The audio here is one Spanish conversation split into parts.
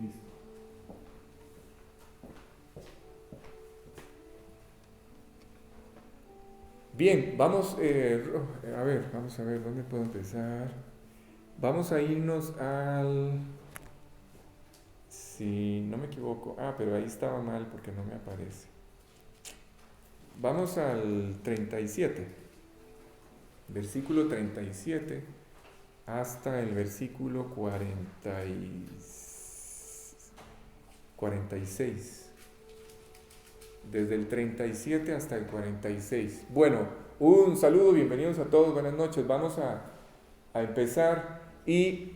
Listo. Bien, vamos, vamos a ver, ¿dónde puedo empezar? Vamos a irnos al, si no me equivoco, pero ahí estaba mal porque no me aparece. Vamos al 37, versículo 37 hasta el versículo 46. Desde el 37 hasta el 46. Bueno, un saludo, bienvenidos a todos, buenas noches. Vamos a empezar y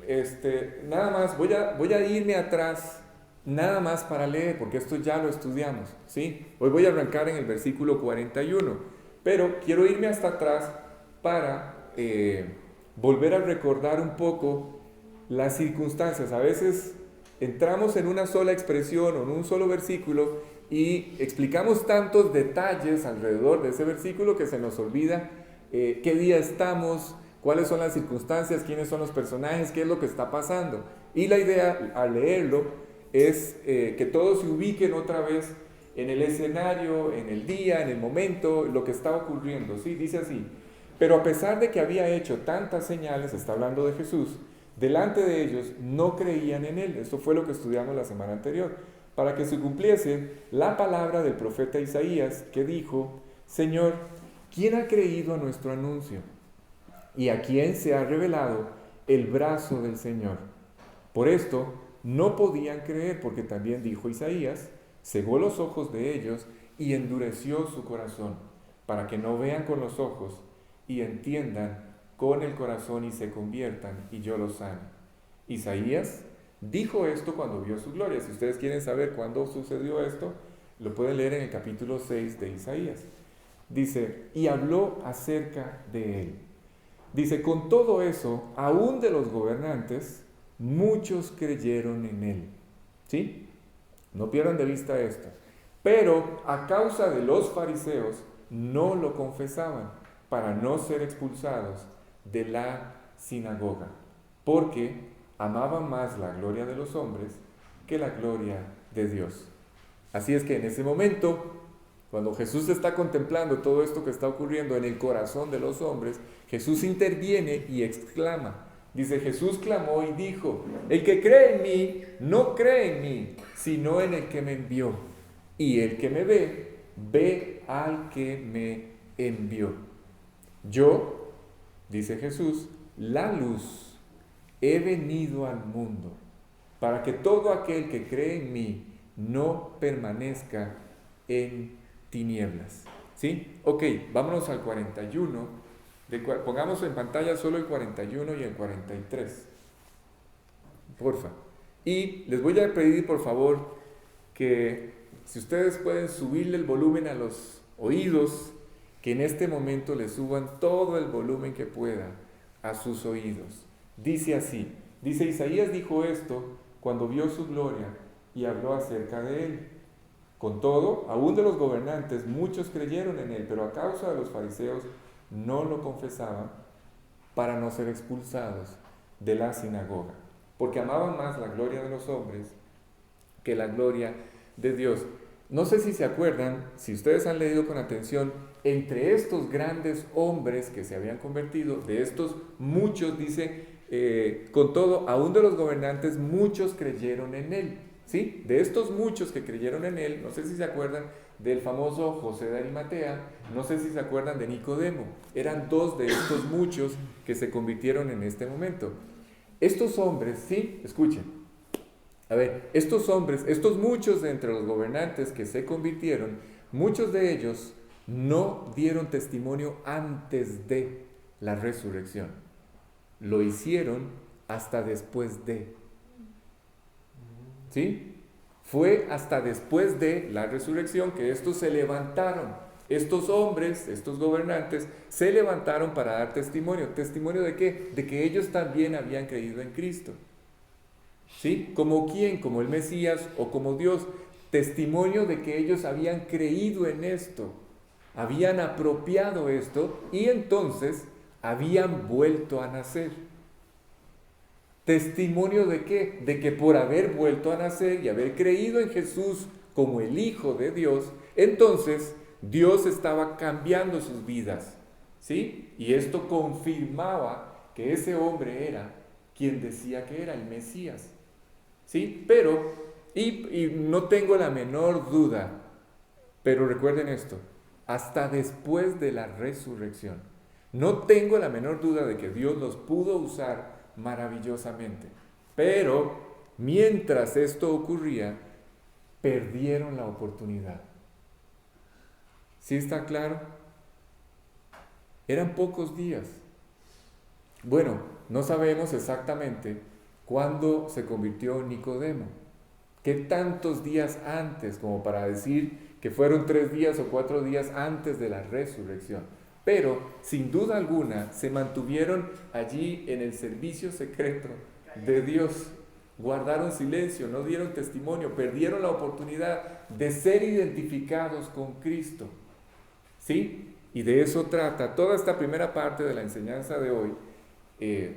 nada más, voy a irme atrás, nada más para leer, porque esto ya lo estudiamos, ¿sí? Hoy voy a arrancar en el versículo 41, pero quiero irme hasta atrás para volver a recordar un poco las circunstancias. A veces entramos en una sola expresión o en un solo versículo y explicamos tantos detalles alrededor de ese versículo que se nos olvida qué día estamos, cuáles son las circunstancias, quiénes son los personajes, qué es lo que está pasando. Y la idea al leerlo es que todos se ubiquen otra vez en el escenario, en el día, en el momento, lo que está ocurriendo. ¿Sí? Dice así: pero a pesar de que había hecho tantas señales, está hablando de Jesús, delante de ellos no creían en él. Esto fue lo que estudiamos la semana anterior. Para que se cumpliese la palabra del profeta Isaías, que dijo: Señor, ¿quién ha creído a nuestro anuncio? ¿Y a quién se ha revelado el brazo del Señor? Por esto no podían creer, porque también dijo Isaías: cegó los ojos de ellos y endureció su corazón, para que no vean con los ojos y entiendan con el corazón y se conviertan y yo los sane. Isaías dijo esto cuando vio su gloria. Si ustedes quieren saber cuándo sucedió esto, lo pueden leer en el capítulo 6 de Isaías. Dice: y habló acerca de él. Dice: con todo eso, aún de los gobernantes, muchos creyeron en él. ¿Sí? No pierdan de vista esto. Pero a causa de los fariseos, no lo confesaban, para no ser expulsados de la sinagoga, porque amaban más la gloria de los hombres que la gloria de Dios. Así es que en ese momento, cuando Jesús está contemplando todo esto que está ocurriendo en el corazón de los hombres, Jesús interviene y exclama. Dice: Jesús clamó y dijo: el que cree en mí, no cree en mí, sino en el que me envió. Y el que me ve, ve al que me envió. Yo, dice Jesús, la luz, he venido al mundo para que todo aquel que cree en mí no permanezca en tinieblas. ¿Sí? Ok, vámonos al 41. Pongamos en pantalla solo el 41 y el 43. Porfa. Y les voy a pedir, por favor, que si ustedes pueden subirle el volumen a los oídos, que en este momento le suban todo el volumen que puedan a sus oídos. Dice así, dice: Isaías dijo esto cuando vio su gloria y habló acerca de él. Con todo, aún de los gobernantes, muchos creyeron en él, pero a causa de los fariseos no lo confesaban, para no ser expulsados de la sinagoga, porque amaban más la gloria de los hombres que la gloria de Dios. No sé si se acuerdan, si ustedes han leído con atención, entre estos grandes hombres que se habían convertido, de estos muchos, dice, con todo, aún de los gobernantes, muchos creyeron en él. ¿Sí? De estos muchos que creyeron en él, no sé si se acuerdan del famoso José de Arimatea, no sé si se acuerdan de Nicodemo, eran dos de estos muchos que se convirtieron en este momento. Estos hombres, sí, escuchen, a ver, estos hombres, estos muchos de entre los gobernantes que se convirtieron, muchos de ellos no dieron testimonio antes de la resurrección, lo hicieron hasta después de. ¿Sí? Fue hasta después de la resurrección que estos se levantaron. Estos hombres, estos gobernantes, se levantaron para dar testimonio. ¿Testimonio de qué? De que ellos también habían creído en Cristo. ¿Sí? ¿Como quién? Como el Mesías o como Dios. Testimonio de que ellos habían creído en esto, habían apropiado esto y entonces habían vuelto a nacer. ¿Testimonio de qué? De que por haber vuelto a nacer y haber creído en Jesús como el Hijo de Dios, entonces Dios estaba cambiando sus vidas, ¿sí? Y esto confirmaba que ese hombre era quien decía que era el Mesías, ¿sí? Pero, y no tengo la menor duda, pero recuerden esto, hasta después de la resurrección, no tengo la menor duda de que Dios los pudo usar maravillosamente. Pero mientras esto ocurría, perdieron la oportunidad. ¿Sí está claro? Eran pocos días. Bueno, no sabemos exactamente cuándo se convirtió Nicodemo. ¿Qué tantos días antes, como para decir que fueron 3 días o 4 días antes de la resurrección? Pero, sin duda alguna, se mantuvieron allí en el servicio secreto de Dios. Guardaron silencio, no dieron testimonio, perdieron la oportunidad de ser identificados con Cristo. ¿Sí? Y de eso trata. Toda esta primera parte de la enseñanza de hoy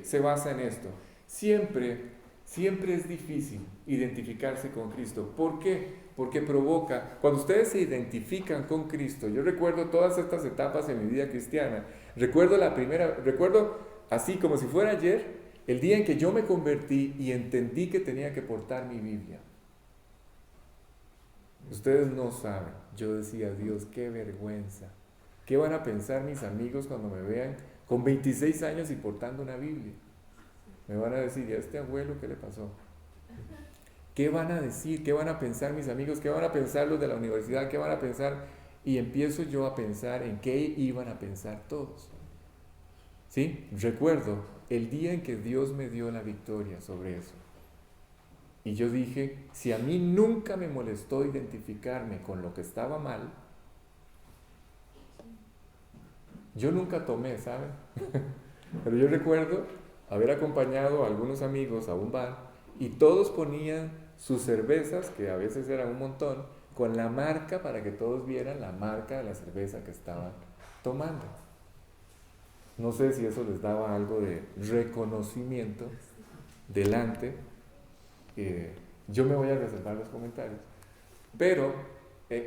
se basa en esto. Siempre es difícil identificarse con Cristo. ¿Por qué? Porque provoca, cuando ustedes se identifican con Cristo, yo recuerdo todas estas etapas en mi vida cristiana, recuerdo así como si fuera ayer, el día en que yo me convertí y entendí que tenía que portar mi Biblia. Ustedes no saben, yo decía, Dios, qué vergüenza. ¿Qué van a pensar mis amigos cuando me vean con 26 años y portando una Biblia? Me van a decir, ¿y a este abuelo qué le pasó? ¿Qué van a decir? ¿Qué van a pensar mis amigos? ¿Qué van a pensar los de la universidad? ¿Qué van a pensar? Y empiezo yo a pensar en qué iban a pensar todos. ¿Sí? Recuerdo el día en que Dios me dio la victoria sobre eso. Y yo dije, si a mí nunca me molestó identificarme con lo que estaba mal, yo nunca tomé, ¿saben? Pero yo recuerdo haber acompañado a algunos amigos a un bar y todos ponían sus cervezas, que a veces eran un montón, con la marca para que todos vieran la marca de la cerveza que estaban tomando. No sé si eso les daba algo de reconocimiento delante. Yo me voy a reservar los comentarios. Pero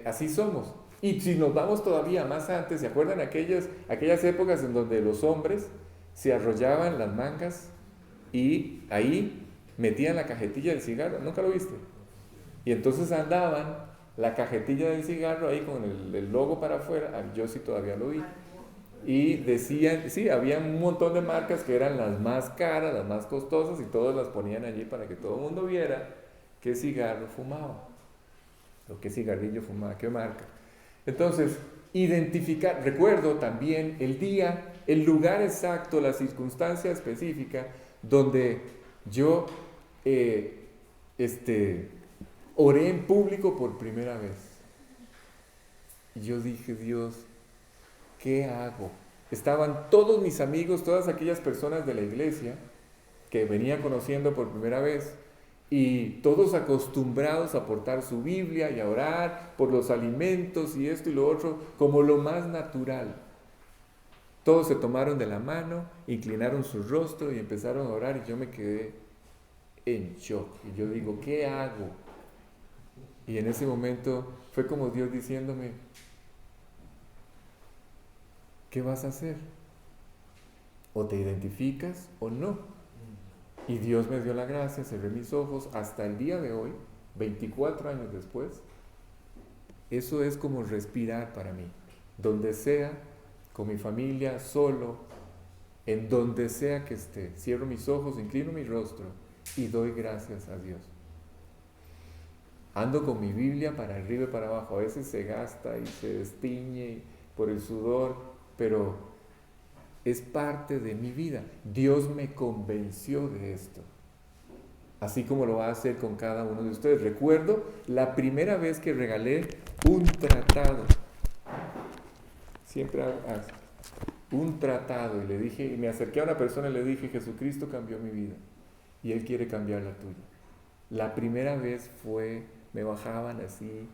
así somos. Y si nos vamos todavía más antes, ¿se acuerdan aquellas épocas en donde los hombres se arrollaban las mangas y ahí metían la cajetilla del cigarro? ¿Nunca lo viste? Y entonces andaban la cajetilla del cigarro ahí con el logo para afuera. Yo sí todavía lo vi. Y decían, sí, había un montón de marcas que eran las más caras, las más costosas, y todos las ponían allí para que todo el mundo viera qué cigarro fumaba, o qué cigarrillo fumaba, qué marca. Entonces, identificar, recuerdo también el día, el lugar exacto, la circunstancia específica donde yo oré en público por primera vez. Y yo dije, Dios, ¿qué hago? Estaban todos mis amigos, todas aquellas personas de la iglesia que venía conociendo por primera vez, y todos acostumbrados a portar su Biblia y a orar por los alimentos y esto y lo otro, como lo más natural. Todos se tomaron de la mano, inclinaron su rostro y empezaron a orar, y yo me quedé en shock. Y yo digo, ¿qué hago? Y en ese momento fue como Dios diciéndome, ¿qué vas a hacer? ¿O te identificas o no? Y Dios me dio la gracia, cerré mis ojos. Hasta el día de hoy, 24 años después, eso es como respirar para mí. Donde sea, con mi familia, solo, en donde sea que esté, cierro mis ojos, inclino mi rostro y doy gracias a Dios. Ando con mi Biblia para arriba y para abajo. A veces se gasta y se destiñe por el sudor, pero es parte de mi vida. Dios me convenció de esto, así como lo va a hacer con cada uno de ustedes. Recuerdo la primera vez que regalé un tratado, siempre un tratado, y le dije, y me acerqué a una persona y le dije, Jesucristo cambió mi vida y Él quiere cambiar la tuya. La primera vez me bajaban así,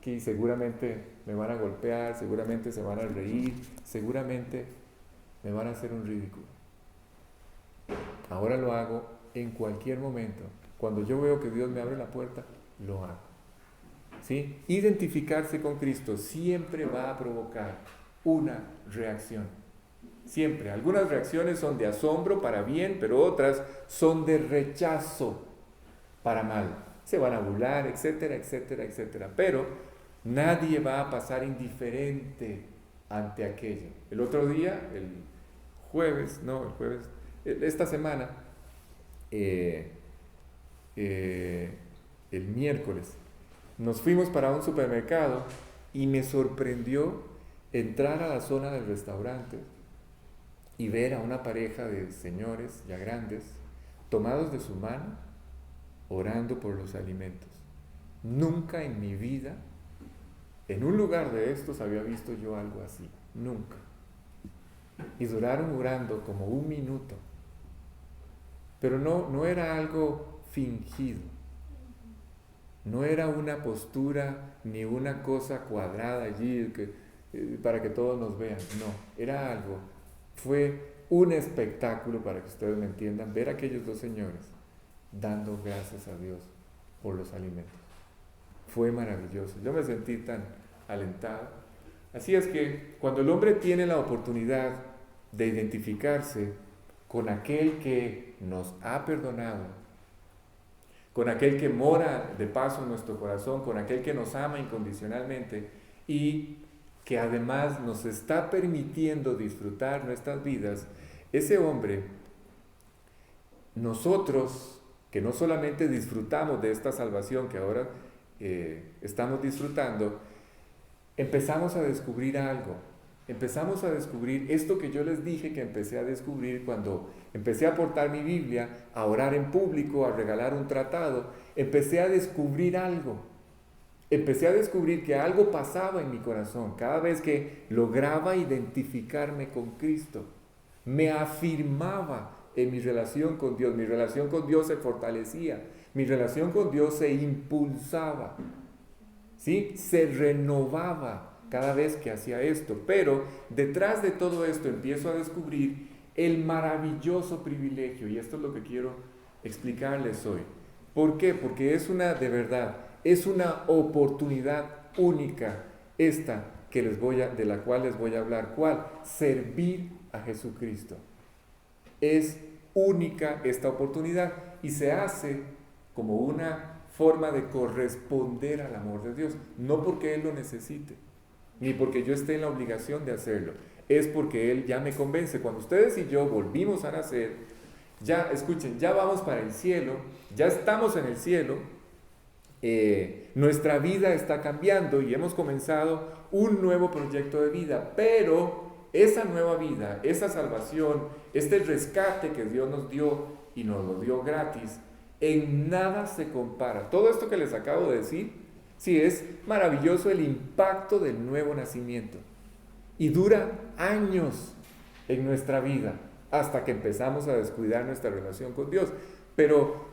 que seguramente me van a golpear, seguramente se van a reír, seguramente me van a hacer un ridículo. Ahora lo hago en cualquier momento. Cuando yo veo que Dios me abre la puerta, lo hago. ¿Sí? Identificarse con Cristo siempre va a provocar una reacción. Siempre. Algunas reacciones son de asombro para bien, pero otras son de rechazo para mal. Se van a burlar, etcétera, etcétera, etcétera. Pero nadie va a pasar indiferente ante aquello. El otro día, esta semana, el miércoles, nos fuimos para un supermercado y me sorprendió entrar a la zona del restaurante y ver a una pareja de señores ya grandes, tomados de su mano, orando por los alimentos. Nunca en mi vida, en un lugar de estos, había visto yo algo así. Nunca. Y duraron orando como 1 minuto. Pero no era algo fingido. No era una postura ni una cosa cuadrada allí para que todos nos vean. No, era algo. Fue un espectáculo, para que ustedes me entiendan, ver a aquellos 2 señores dando gracias a Dios por los alimentos. Fue maravilloso. Yo me sentí tan alentado. Así es que cuando el hombre tiene la oportunidad de identificarse con aquel que nos ha perdonado, con aquel que mora de paso en nuestro corazón, con aquel que nos ama incondicionalmente y que además nos está permitiendo disfrutar nuestras vidas, ese hombre, nosotros que no solamente disfrutamos de esta salvación que ahora estamos disfrutando, empezamos a descubrir algo. Empezamos a descubrir esto que yo les dije que empecé a descubrir cuando empecé a portar mi Biblia, a orar en público, a regalar un tratado. Empecé a descubrir algo. Empecé a descubrir que algo pasaba en mi corazón cada vez que lograba identificarme con Cristo. Me afirmaba en mi relación con Dios. Mi relación con Dios se fortalecía. Mi relación con Dios se impulsaba. ¿Sí? Se renovaba cada vez que hacía esto. Pero detrás de todo esto empiezo a descubrir el maravilloso privilegio, y esto es lo que quiero explicarles hoy. ¿Por qué? Porque de verdad, es una oportunidad única esta de la cual les voy a hablar. ¿Cuál? Servir a Jesucristo. Es única esta oportunidad y se hace como una forma de corresponder al amor de Dios, no porque Él lo necesite, ni porque yo esté en la obligación de hacerlo, es porque Él ya me convence. Cuando ustedes y yo volvimos a nacer, ya escuchen, ya vamos para el cielo, ya estamos en el cielo, nuestra vida está cambiando y hemos comenzado un nuevo proyecto de vida, pero esa nueva vida, esa salvación, este rescate que Dios nos dio y nos lo dio gratis, en nada se compara. Todo esto que les acabo de decir, sí, es maravilloso el impacto del nuevo nacimiento. Y dura años en nuestra vida hasta que empezamos a descuidar nuestra relación con Dios. Pero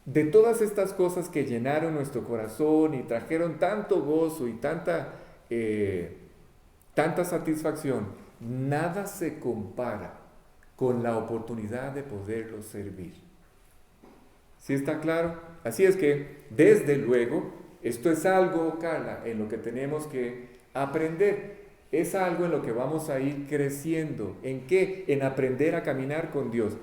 de todas estas cosas que llenaron nuestro corazón y trajeron tanto gozo y tanta satisfacción, nada se compara con la oportunidad de poderlo servir. ¿Sí está claro? Así es que, desde luego, esto es algo, Carla, en lo que tenemos que aprender. Es algo en lo que vamos a ir creciendo. ¿En qué? En aprender a caminar con Dios.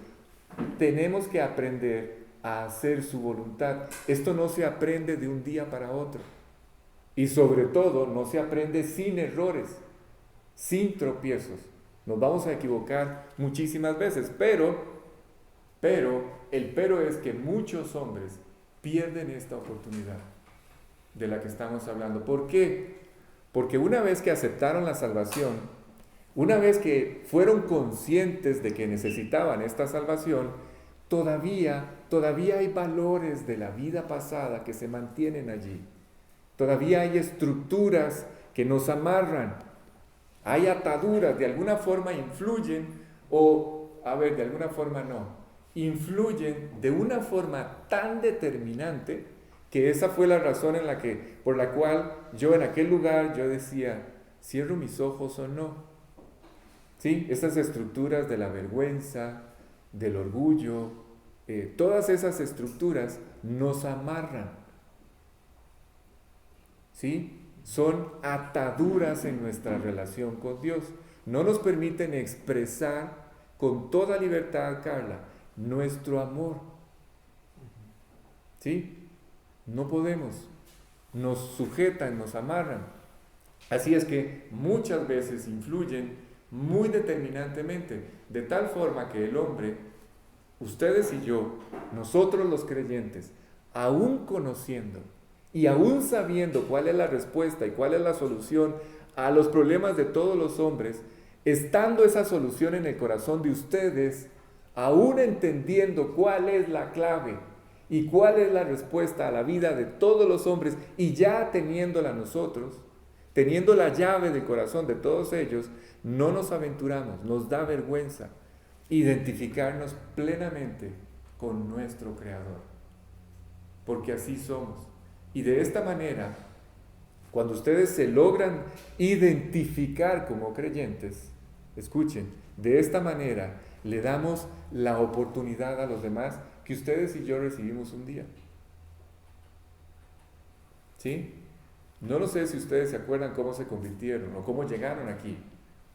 Tenemos que aprender a hacer su voluntad. Esto no se aprende de un día para otro. Y sobre todo, no se aprende sin errores, sin tropiezos. Nos vamos a equivocar muchísimas veces, pero es que muchos hombres pierden esta oportunidad de la que estamos hablando. ¿Por qué? Porque una vez que aceptaron la salvación, una vez que fueron conscientes de que necesitaban esta salvación, todavía hay valores de la vida pasada que se mantienen allí. Todavía hay estructuras que nos amarran. Hay ataduras, de alguna forma influyen, de alguna forma no. Influyen de una forma tan determinante que esa fue la razón por la cual yo en aquel lugar yo decía, ¿cierro mis ojos o no? ¿Sí? Estas estructuras de la vergüenza, del orgullo, todas esas estructuras nos amarran, ¿sí? Son ataduras en nuestra relación con Dios. No nos permiten expresar con toda libertad, Carla, nuestro amor. ¿Sí? No podemos. Nos sujetan, nos amarran. Así es que muchas veces influyen muy determinantemente, de tal forma que el hombre, ustedes y yo, nosotros los creyentes, aún conociendo y aún sabiendo cuál es la respuesta y cuál es la solución a los problemas de todos los hombres, estando esa solución en el corazón de ustedes, aún entendiendo cuál es la clave y cuál es la respuesta a la vida de todos los hombres, y ya teniéndola nosotros, teniendo la llave del corazón de todos ellos, no nos aventuramos, nos da vergüenza identificarnos plenamente con nuestro Creador, porque así somos. Y de esta manera, cuando ustedes se logran identificar como creyentes, escuchen, de esta manera le damos la oportunidad a los demás que ustedes y yo recibimos un día. ¿Sí? No lo sé si ustedes se acuerdan cómo se convirtieron o cómo llegaron aquí,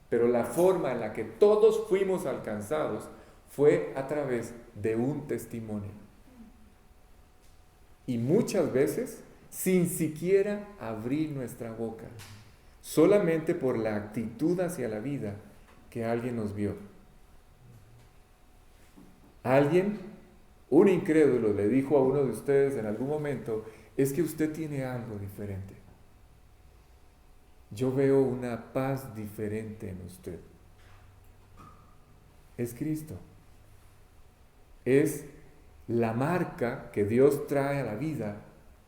pero la forma en la que todos fuimos alcanzados fue a través de un testimonio. Y muchas veces sin siquiera abrir nuestra boca, solamente por la actitud hacia la vida que alguien nos vio. Alguien, un incrédulo, le dijo a uno de ustedes en algún momento: es que usted tiene algo diferente. Yo veo una paz diferente en usted. Es Cristo. Es la marca que Dios trae a la vida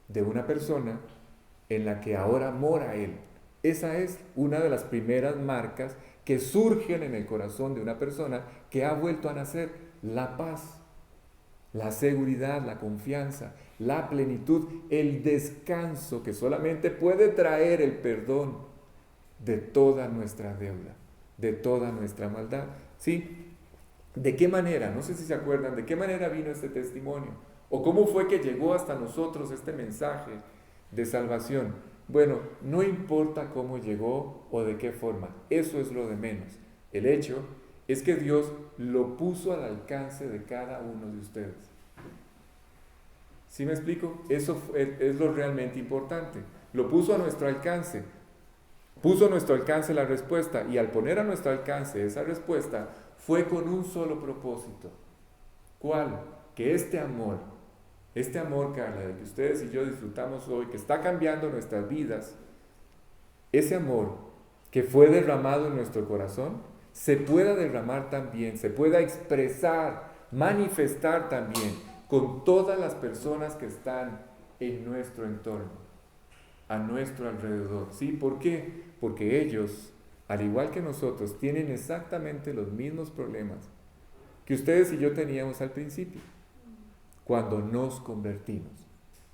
de una persona en la que ahora mora Él. Esa es una de las primeras marcas que surgen en el corazón de una persona que ha vuelto a nacer: la paz, la seguridad, la confianza, la plenitud, el descanso que solamente puede traer el perdón de toda nuestra deuda, de toda nuestra maldad. ¿Sí? ¿De qué manera? No sé si se acuerdan, ¿de qué manera vino este testimonio? ¿O cómo fue que llegó hasta nosotros este mensaje de salvación? Bueno, no importa cómo llegó o de qué forma, eso es lo de menos. El hecho es que Dios lo puso al alcance de cada uno de ustedes. ¿Sí me explico? Eso es lo realmente importante. Lo puso a nuestro alcance. Puso a nuestro alcance la respuesta, y al poner a nuestro alcance esa respuesta fue con un solo propósito. ¿Cuál? Que este amor, Carla, del que ustedes y yo disfrutamos hoy, que está cambiando nuestras vidas, ese amor que fue derramado en nuestro corazón, se pueda derramar también, se pueda expresar, manifestar también con todas las personas que están en nuestro entorno, a nuestro alrededor. ¿Sí? ¿Por qué? Porque ellos, al igual que nosotros, tienen exactamente los mismos problemas que ustedes y yo teníamos al principio, cuando nos convertimos.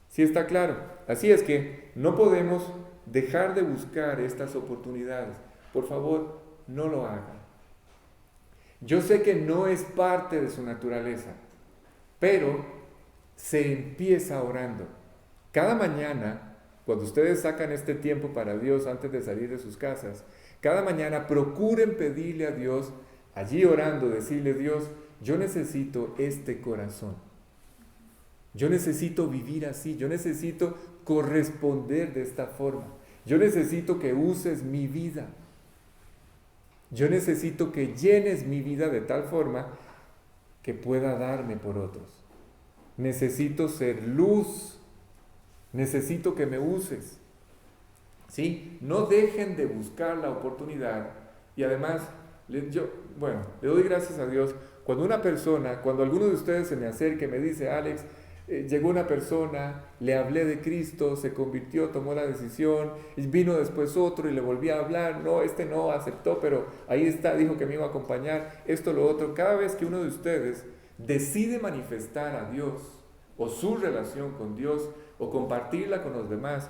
¿Sí está claro? Así es que no podemos dejar de buscar estas oportunidades. Por favor, no lo hagan. Yo sé que no es parte de su naturaleza, pero se empieza orando. Cada mañana, cuando ustedes sacan este tiempo para Dios antes de salir de sus casas, cada mañana procuren pedirle a Dios, allí orando, decirle: Dios, yo necesito este corazón. Yo necesito vivir así, yo necesito corresponder de esta forma. Yo necesito que uses mi vida. Yo necesito que llenes mi vida de tal forma que pueda darme por otros. Necesito ser luz. Necesito que me uses. ¿Sí? No dejen de buscar la oportunidad. Y además, le doy gracias a Dios cuando alguno de ustedes se me acerca y me dice: Alex, llegó una persona, le hablé de Cristo, se convirtió, tomó la decisión, y vino después otro y le volví a hablar, no aceptó, pero ahí está, dijo que me iba a acompañar, esto, lo otro. Cada vez que uno de ustedes decide manifestar a Dios o su relación con Dios o compartirla con los demás,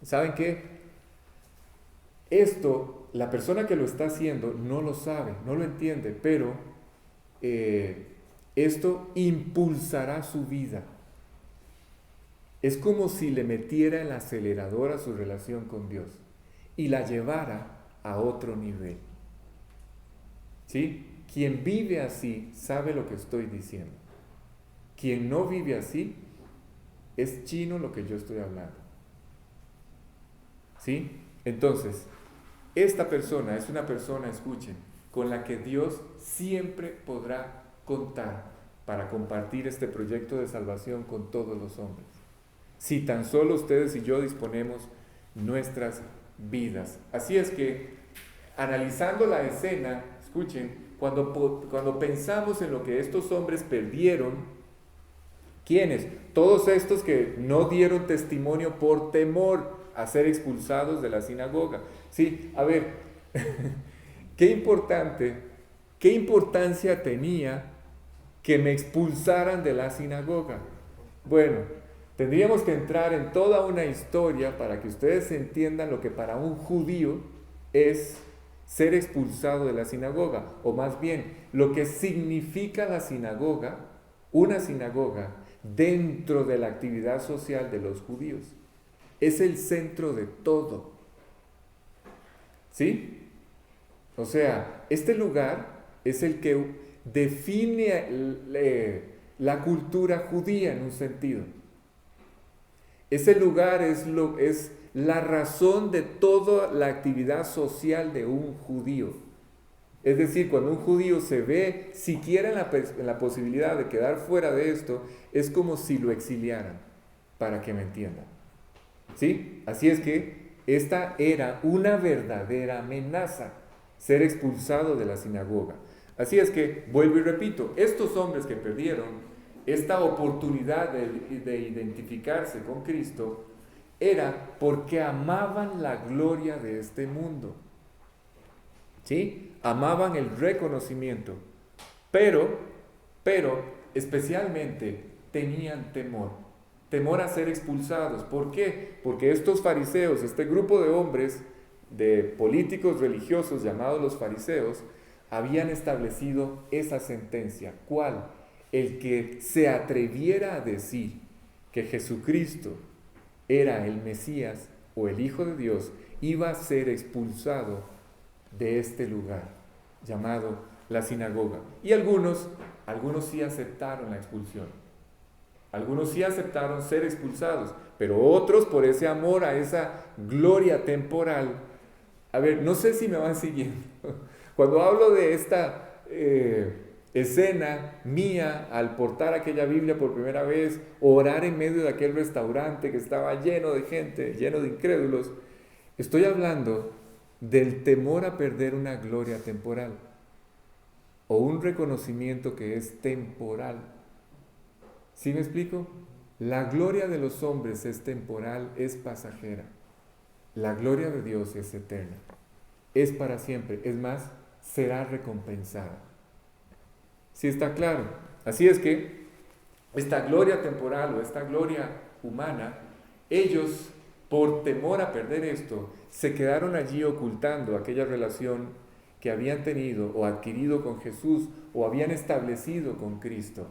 ¿saben qué? Esto, la persona que lo está haciendo no lo sabe, no lo entiende, pero esto impulsará su vida. Es como si le metiera el acelerador a su relación con Dios y la llevara a otro nivel. ¿Sí? Quien vive así sabe lo que estoy diciendo. Quien no vive así es chino lo que yo estoy hablando. ¿Sí? Entonces, esta persona es una persona, escuchen, con la que Dios siempre podrá contar para compartir este proyecto de salvación con todos los hombres. Si tan solo ustedes y yo disponemos nuestras vidas. Así es que, analizando la escena, escuchen, cuando pensamos en lo que estos hombres perdieron, ¿quiénes? Todos estos que no dieron testimonio por temor a ser expulsados de la sinagoga. Sí, a ver, qué importancia tenía que me expulsaran de la sinagoga. Bueno, tendríamos que entrar en toda una historia para que ustedes entiendan lo que para un judío es ser expulsado de la sinagoga, o más bien, lo que significa la sinagoga, una sinagoga dentro de la actividad social de los judíos. Es el centro de todo. ¿Sí? O sea, este lugar es el que define la cultura judía en un sentido. Ese lugar es la razón de toda la actividad social de un judío. Es decir, cuando un judío se ve siquiera en la posibilidad de quedar fuera de esto, es como si lo exiliaran, para que me entiendan. ¿Sí? Así es que esta era una verdadera amenaza, ser expulsado de la sinagoga. Así es que, vuelvo y repito, estos hombres que perdieron esta oportunidad de identificarse con Cristo era porque amaban la gloria de este mundo. ¿Sí? Amaban el reconocimiento, pero especialmente tenían temor a ser expulsados. ¿Por qué? Porque estos fariseos, este grupo de hombres, de políticos religiosos llamados los fariseos, habían establecido esa sentencia. ¿Cuál? El que se atreviera a decir que Jesucristo era el Mesías o el Hijo de Dios, iba a ser expulsado de este lugar llamado la sinagoga. Y algunos sí aceptaron la expulsión. Algunos sí aceptaron ser expulsados, pero otros, por ese amor a esa gloria temporal. A ver, no sé si me van siguiendo. Cuando hablo de esta escena mía al portar aquella Biblia por primera vez, orar en medio de aquel restaurante que estaba lleno de gente, lleno de incrédulos, estoy hablando del temor a perder una gloria temporal o un reconocimiento que es temporal. ¿Sí me explico? La gloria de los hombres es temporal, es pasajera. La gloria de Dios es eterna, es para siempre, es más, será recompensada. ¿Sí está claro? Así es que esta gloria temporal o esta gloria humana, ellos, por temor a perder esto, se quedaron allí ocultando aquella relación que habían tenido o adquirido con Jesús o habían establecido con Cristo.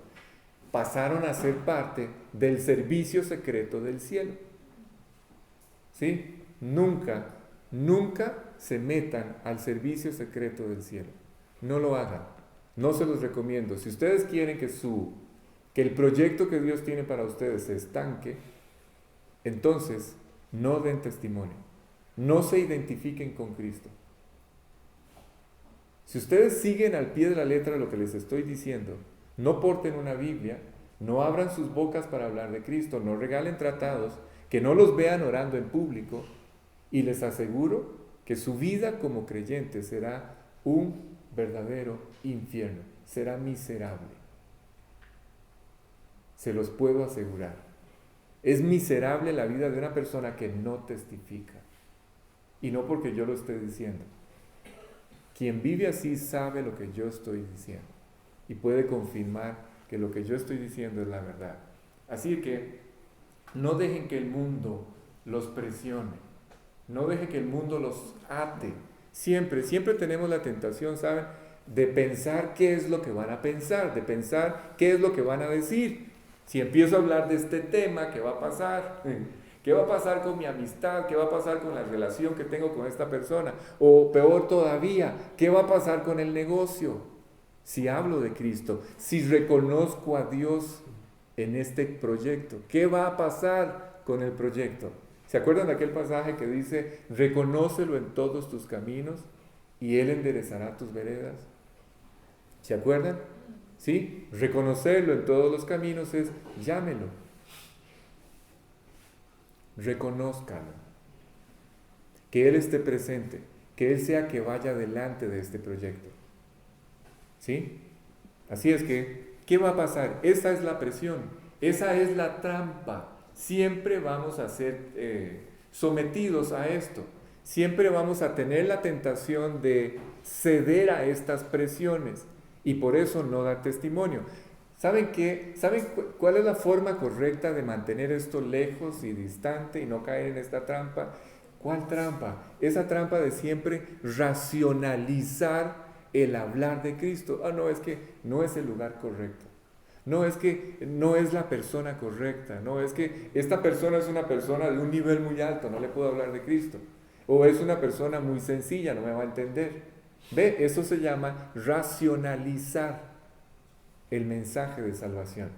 Pasaron a ser parte del servicio secreto del cielo. ¿Sí? Nunca se metan al servicio secreto del cielo. No lo hagan. No se los recomiendo. Si ustedes quieren que el proyecto que Dios tiene para ustedes se estanque, entonces no den testimonio. No se identifiquen con Cristo. Si ustedes siguen al pie de la letra lo que les estoy diciendo, no porten una Biblia, no abran sus bocas para hablar de Cristo, no regalen tratados, que no los vean orando en público, y les aseguro que su vida como creyente será un verdadero infierno, será miserable. Se los puedo asegurar. Es miserable la vida de una persona que no testifica. Y no porque yo lo esté diciendo. Quien vive así sabe lo que yo estoy diciendo y puede confirmar que lo que yo estoy diciendo es la verdad. Así que no dejen que el mundo los presione, no dejen que el mundo los ate. Siempre tenemos la tentación, ¿saben?, de pensar qué es lo que van a pensar, de pensar qué es lo que van a decir. Si empiezo a hablar de este tema, ¿qué va a pasar? ¿Qué va a pasar con mi amistad? ¿Qué va a pasar con la relación que tengo con esta persona? O peor todavía, ¿qué va a pasar con el negocio? Si hablo de Cristo, si reconozco a Dios en este proyecto, ¿qué va a pasar con el proyecto? ¿Se acuerdan de aquel pasaje que dice, reconócelo en todos tus caminos y Él enderezará tus veredas? ¿Se acuerdan? ¿Sí? Reconocerlo en todos los caminos es, llámelo, reconózcalo, que Él esté presente, que Él sea que vaya delante de este proyecto. ¿Sí? Así es que, ¿qué va a pasar? Esa es la presión, esa es la trampa. Siempre vamos a ser sometidos a esto. Siempre vamos a tener la tentación de ceder a estas presiones y por eso no dar testimonio. ¿Saben qué? ¿Saben cuál es la forma correcta de mantener esto lejos y distante y no caer en esta trampa? ¿Cuál trampa? Esa trampa de siempre racionalizar el hablar de Cristo. No, es que no es el lugar correcto. No, es que no es la persona correcta. No, es que esta persona es una persona de un nivel muy alto, no le puedo hablar de Cristo. O es una persona muy sencilla, no me va a entender. ¿Ve? Eso se llama racionalizar el mensaje de salvación.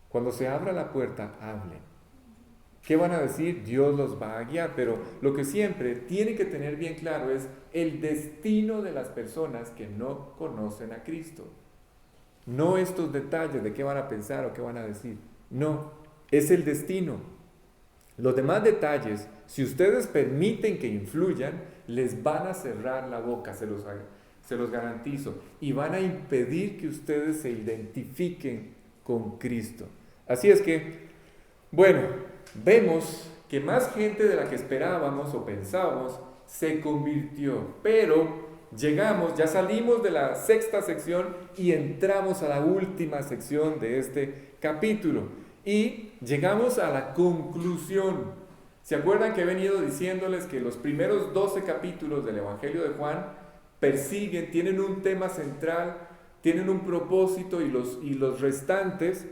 Cuando se abra la puerta, hablen. ¿Qué van a decir? Dios los va a guiar, pero lo que siempre tiene que tener bien claro es el destino de las personas que no conocen a Cristo. No estos detalles de qué van a pensar o qué van a decir. No, es el destino. Los demás detalles, si ustedes permiten que influyan, les van a cerrar la boca, se los garantizo, y van a impedir que ustedes se identifiquen con Cristo. Así es que, bueno, vemos que más gente de la que esperábamos o pensábamos se convirtió, pero llegamos, ya salimos de la sexta sección y entramos a la última sección de este capítulo y llegamos a la conclusión. ¿Se acuerdan que he venido diciéndoles que los primeros 12 capítulos del Evangelio de Juan persiguen, tienen un tema central, tienen un propósito y los restantes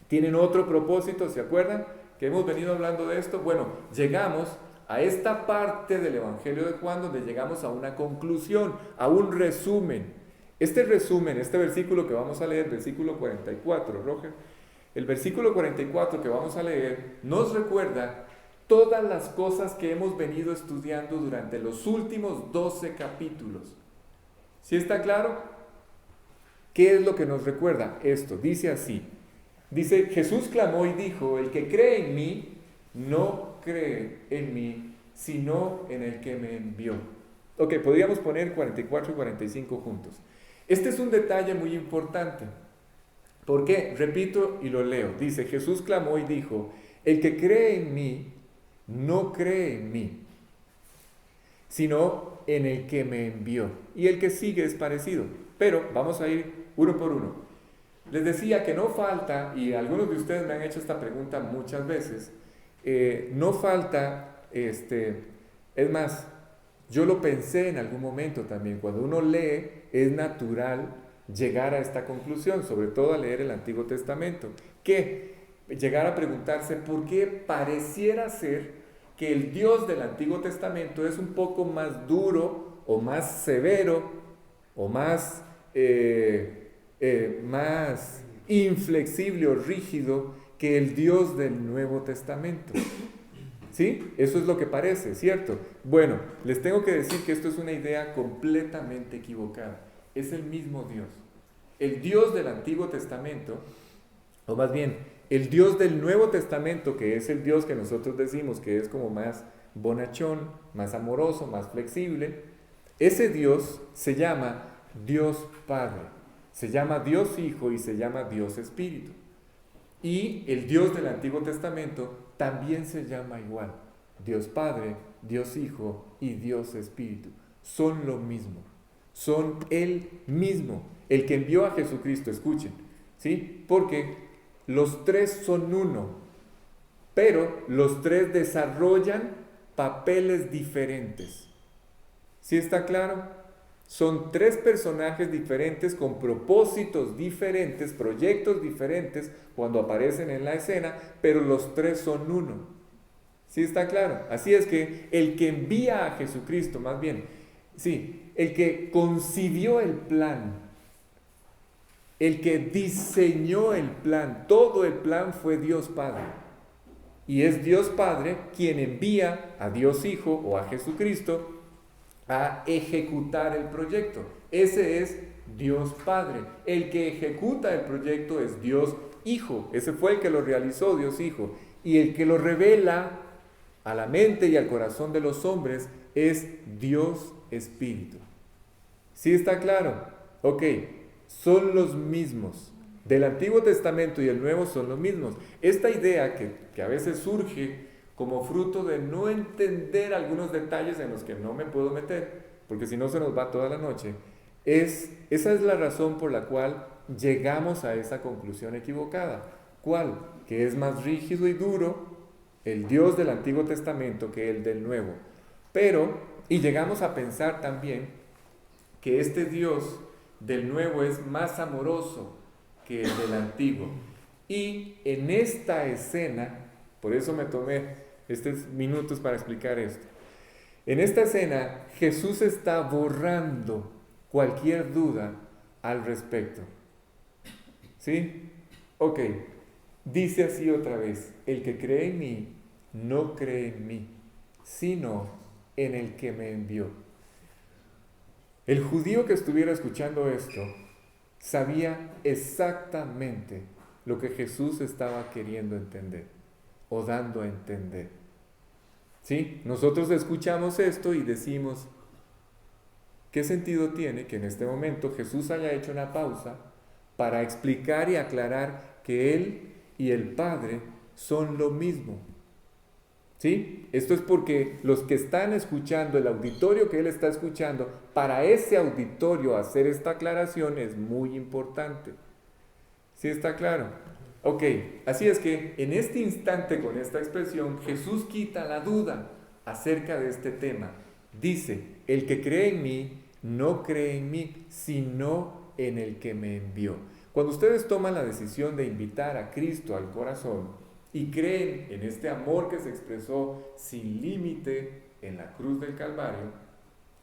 tienen otro propósito? ¿Se acuerdan que hemos venido hablando de esto? Bueno, llegamos a esta parte del Evangelio de Juan donde llegamos a una conclusión, a un resumen. Este resumen, este versículo que vamos a leer, versículo 44, Roger, el versículo 44 que vamos a leer nos recuerda todas las cosas que hemos venido estudiando durante los últimos 12 capítulos. ¿Sí está claro? ¿Qué es lo que nos recuerda esto? Dice así, dice, Jesús clamó y dijo, el que cree en mí, no cree en mí, sino en el que me envió. Ok, podríamos poner 44 y 45 juntos. Este es un detalle muy importante. ¿Por qué? Repito y lo leo. Dice, Jesús clamó y dijo, el que cree en mí, no cree en mí, sino en el que me envió. Y el que sigue es parecido, pero vamos a ir uno por uno. Les decía que no falta, y algunos de ustedes me han hecho esta pregunta muchas veces, no falta, es más, yo lo pensé en algún momento también, cuando uno lee es natural llegar a esta conclusión, sobre todo al leer el Antiguo Testamento, que llegar a preguntarse por qué pareciera ser que el Dios del Antiguo Testamento es un poco más duro o más severo o más inflexible o rígido que el Dios del Nuevo Testamento. ¿Sí? Eso es lo que parece, ¿cierto? Bueno, les tengo que decir que esto es una idea completamente equivocada. Es el mismo Dios. El Dios del Antiguo Testamento, o más bien, el Dios del Nuevo Testamento, que es el Dios que nosotros decimos que es como más bonachón, más amoroso, más flexible, ese Dios se llama Dios Padre, se llama Dios Hijo y se llama Dios Espíritu. Y el Dios del Antiguo Testamento también se llama igual. Dios Padre, Dios Hijo y Dios Espíritu. Son lo mismo. Son el mismo. El que envió a Jesucristo, escuchen, ¿sí? Porque los tres son uno, pero los tres desarrollan papeles diferentes. ¿Sí está claro? Son tres personajes diferentes con propósitos diferentes, proyectos diferentes cuando aparecen en la escena, pero los tres son uno. ¿Sí está claro? Así es que el que envía a Jesucristo, más bien, sí, el que concibió el plan, el que diseñó el plan, todo el plan fue Dios Padre. Y es Dios Padre quien envía a Dios Hijo o a Jesucristo a ejecutar el proyecto. Ese es Dios Padre. El que ejecuta el proyecto es Dios Hijo. Ese fue el que lo realizó, Dios Hijo. Y el que lo revela a la mente y al corazón de los hombres es Dios Espíritu. ¿Sí está claro? Ok, son los mismos. Del Antiguo Testamento y el Nuevo son los mismos. Esta idea que a veces surge como fruto de no entender algunos detalles en los que no me puedo meter, porque si no se nos va toda la noche, esa es la razón por la cual llegamos a esa conclusión equivocada. ¿Cuál? Que es más rígido y duro el Dios del Antiguo Testamento que el del Nuevo. Y llegamos a pensar también que este Dios del Nuevo es más amoroso que el del Antiguo. Y en esta escena, por eso me tomé estos minutos para explicar esto. En esta escena, Jesús está borrando cualquier duda al respecto. ¿Sí? Ok. Dice así otra vez: el que cree en mí, no cree en mí, sino en el que me envió. El judío que estuviera escuchando esto sabía exactamente lo que Jesús estaba queriendo entender o dando a entender. ¿Sí? Nosotros escuchamos esto y decimos, ¿qué sentido tiene que en este momento Jesús haya hecho una pausa para explicar y aclarar que Él y el Padre son lo mismo? ¿Sí? Esto es porque los que están escuchando, el auditorio que Él está escuchando, para ese auditorio hacer esta aclaración es muy importante. ¿Sí está claro? Ok, así es que en este instante con esta expresión Jesús quita la duda acerca de este tema. Dice, el que cree en mí, no cree en mí, sino en el que me envió. Cuando ustedes toman la decisión de invitar a Cristo al corazón y creen en este amor que se expresó sin límite en la cruz del Calvario,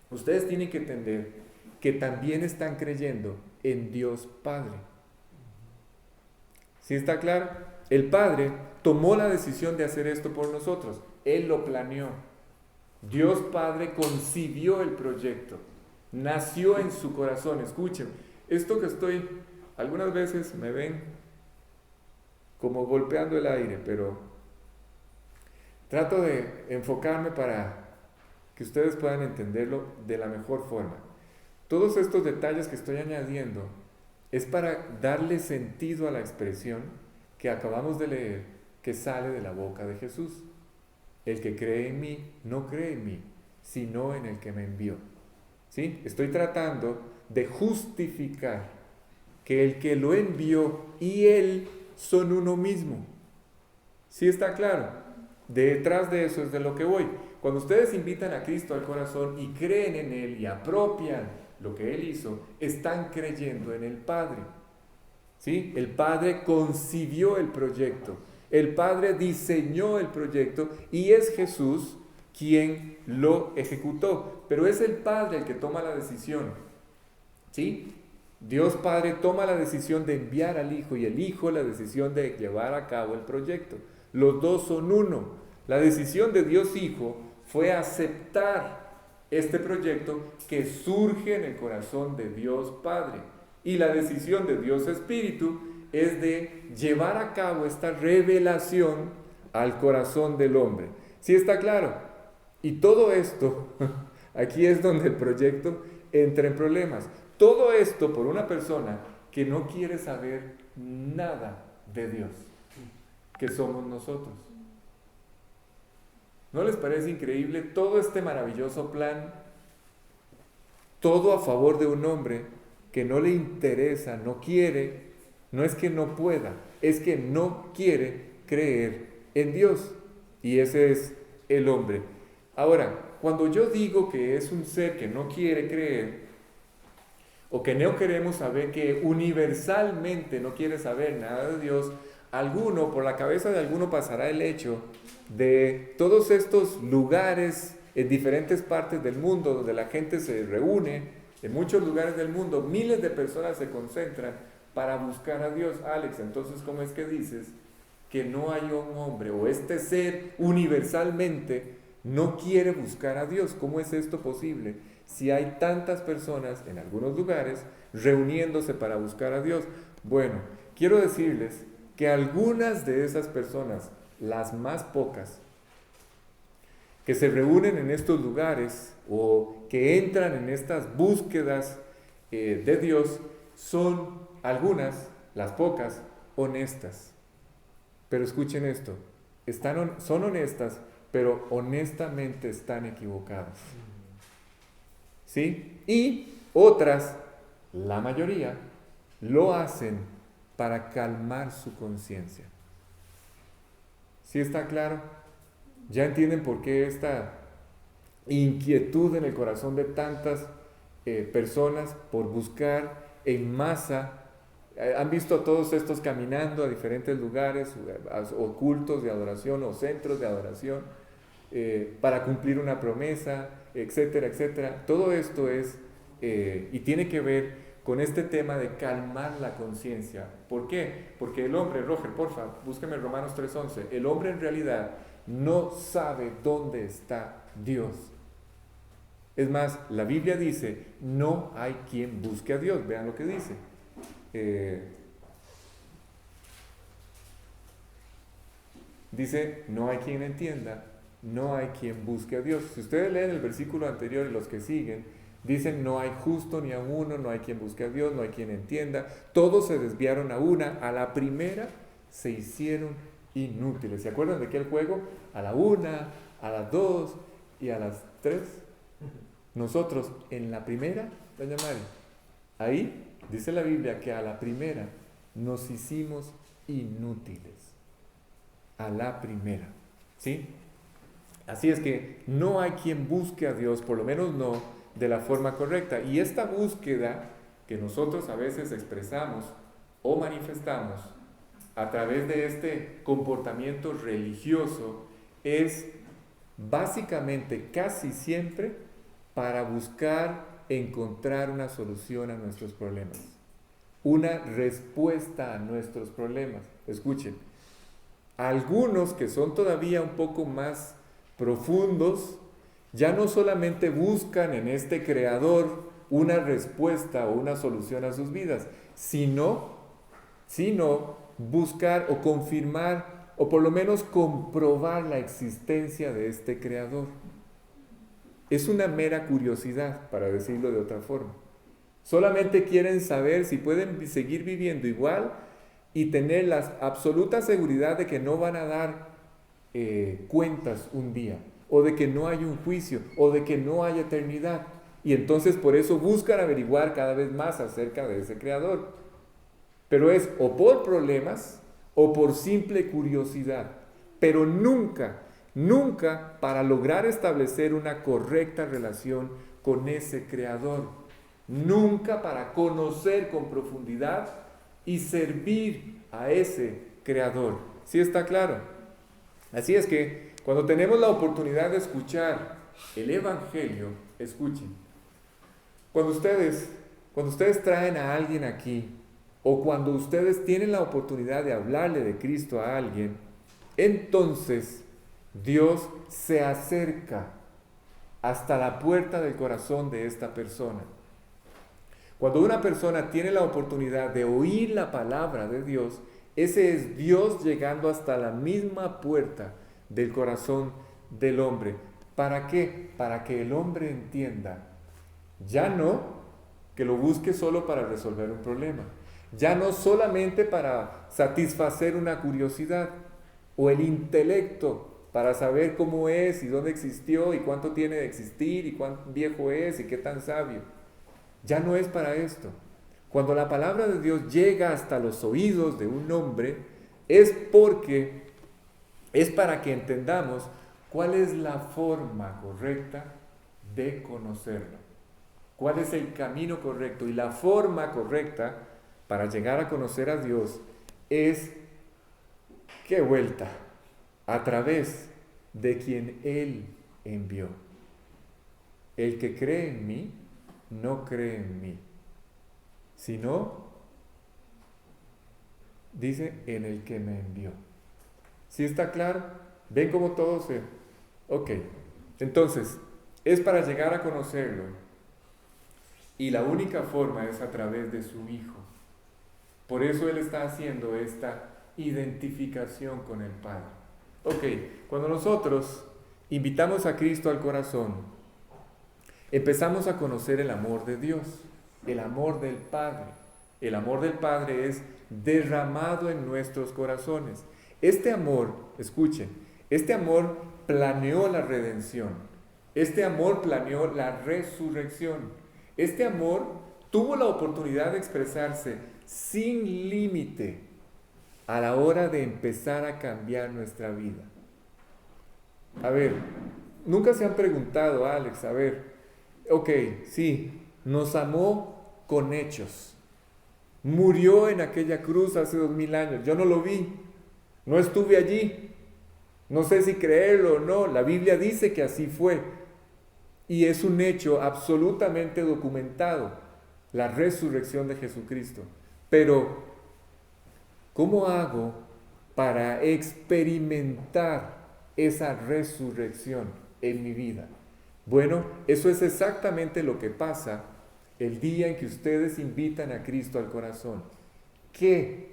ustedes tienen que entender que también están creyendo en Dios Padre. ¿Sí está claro? El Padre tomó la decisión de hacer esto por nosotros. Él lo planeó. Dios Padre concibió el proyecto. Nació en su corazón. Escuchen, esto que algunas veces me ven como golpeando el aire, pero trato de enfocarme para que ustedes puedan entenderlo de la mejor forma. Todos estos detalles que estoy añadiendo es para darle sentido a la expresión que acabamos de leer, que sale de la boca de Jesús. El que cree en mí, no cree en mí, sino en el que me envió. ¿Sí? Estoy tratando de justificar que el que lo envió y Él son uno mismo. ¿Sí está claro? Detrás de eso es de lo que voy. Cuando ustedes invitan a Cristo al corazón y creen en Él y apropian lo que Él hizo, están creyendo en el Padre. ¿Sí? El Padre concibió el proyecto, el Padre diseñó el proyecto y es Jesús quien lo ejecutó. Pero es el Padre el que toma la decisión. ¿Sí? Dios Padre toma la decisión de enviar al Hijo y el Hijo la decisión de llevar a cabo el proyecto. Los dos son uno. La decisión de Dios Hijo fue aceptar este proyecto que surge en el corazón de Dios Padre. Y la decisión de Dios Espíritu es de llevar a cabo esta revelación al corazón del hombre. ¿Sí está claro? Y todo esto, aquí es donde el proyecto entra en problemas. Todo esto por una persona que no quiere saber nada de Dios, que somos nosotros. ¿No les parece increíble todo este maravilloso plan? Todo a favor de un hombre que no le interesa, no quiere, no es que no pueda, es que no quiere creer en Dios. Y ese es el hombre. Ahora, cuando yo digo que es un ser que no quiere creer, o que no queremos saber, que universalmente no quiere saber nada de Dios, por la cabeza de alguno pasará el hecho de todos estos lugares en diferentes partes del mundo donde la gente se reúne, en muchos lugares del mundo, miles de personas se concentran para buscar a Dios. Alex, entonces, ¿cómo es que dices que no hay un hombre o este ser universalmente no quiere buscar a Dios? ¿Cómo es esto posible si hay tantas personas en algunos lugares reuniéndose para buscar a Dios? Bueno, quiero decirles que algunas de esas personas, las más pocas, que se reúnen en estos lugares o que entran en estas búsquedas de Dios, son algunas, las pocas, honestas. Pero escuchen esto, son honestas, pero honestamente están equivocadas. ¿Sí? Y otras, la mayoría, lo hacen para calmar su conciencia. ¿Sí está claro? ¿Ya entienden por qué esta inquietud en el corazón de tantas personas por buscar en masa? ¿Han visto a todos estos caminando a diferentes lugares, o cultos de adoración o centros de adoración, para cumplir una promesa, etcétera, etcétera? Todo esto es, y tiene que ver con este tema de calmar la conciencia. ¿Por qué? Porque el hombre, Roger, porfa, búsqueme Romanos 3:11, el hombre en realidad no sabe dónde está Dios. Es más, la Biblia dice, no hay quien busque a Dios. Vean lo que dice. Dice, no hay quien entienda, no hay quien busque a Dios. Si ustedes leen el versículo anterior y los que siguen, dicen, no hay justo ni a uno, no hay quien busque a Dios, no hay quien entienda. Todos se desviaron a una, a la primera se hicieron inútiles. ¿Se acuerdan de aquel juego? A la 1, a las 2 y a las 3. Nosotros en la primera, doña Mari, ahí dice la Biblia que a la primera nos hicimos inútiles. A la primera, ¿sí? Así es que no hay quien busque a Dios, por lo menos no de la forma correcta. Y esta búsqueda que nosotros a veces expresamos o manifestamos a través de este comportamiento religioso es básicamente casi siempre para buscar encontrar una solución a nuestros problemas, una respuesta a nuestros problemas. Escuchen, algunos que son todavía un poco más profundos, ya no solamente buscan en este creador una respuesta o una solución a sus vidas, sino buscar o confirmar o por lo menos comprobar la existencia de este creador. Es una mera curiosidad, para decirlo de otra forma. Solamente quieren saber si pueden seguir viviendo igual y tener la absoluta seguridad de que no van a dar cuentas un día, o de que no hay un juicio, o de que no hay eternidad. Y entonces por eso buscan averiguar cada vez más acerca de ese creador. Pero es o por problemas o por simple curiosidad, pero nunca para lograr establecer una correcta relación con ese creador, nunca para conocer con profundidad y servir a ese creador. ¿Sí está claro? Así es que cuando tenemos la oportunidad de escuchar el Evangelio, escuchen. Cuando ustedes traen a alguien aquí, o cuando ustedes tienen la oportunidad de hablarle de Cristo a alguien, entonces Dios se acerca hasta la puerta del corazón de esta persona. Cuando una persona tiene la oportunidad de oír la palabra de Dios, ese es Dios llegando hasta la misma puerta del corazón del hombre. ¿Para qué? Para que el hombre entienda, ya no que lo busque solo para resolver un problema, ya no solamente para satisfacer una curiosidad o el intelecto para saber cómo es y dónde existió y cuánto tiene de existir y cuán viejo es y qué tan sabio. Ya no es para esto. Cuando la palabra de Dios llega hasta los oídos de un hombre, es para que entendamos cuál es la forma correcta de conocerlo. cuál es el camino correcto y la forma correcta para llegar a conocer a Dios es, ¿qué vuelta? A través de quien Él envió. El que cree en mí, no cree en mí, sino, dice, en el que me envió. ¿Sí está claro? ¿Ven cómo todo se...? Ok, entonces, es para llegar a conocerlo. Y la única forma es a través de su Hijo. Por eso Él está haciendo esta identificación con el Padre. Ok, cuando nosotros invitamos a Cristo al corazón, empezamos a conocer el amor de Dios, el amor del Padre. El amor del Padre es derramado en nuestros corazones. Este amor, escuchen, este amor planeó la redención. Este amor planeó la resurrección. Este amor tuvo la oportunidad de expresarse sin límite a la hora de empezar a cambiar nuestra vida. A ver, nunca se han preguntado, Alex, a ver, ok, sí, nos amó con hechos. Murió en aquella cruz hace 2000 años. Yo no lo vi, no estuve allí. No sé si creerlo o no. La Biblia dice que así fue. Y es un hecho absolutamente documentado, la resurrección de Jesucristo. Pero, ¿cómo hago para experimentar esa resurrección en mi vida? Bueno, eso es exactamente lo que pasa el día en que ustedes invitan a Cristo al corazón. Que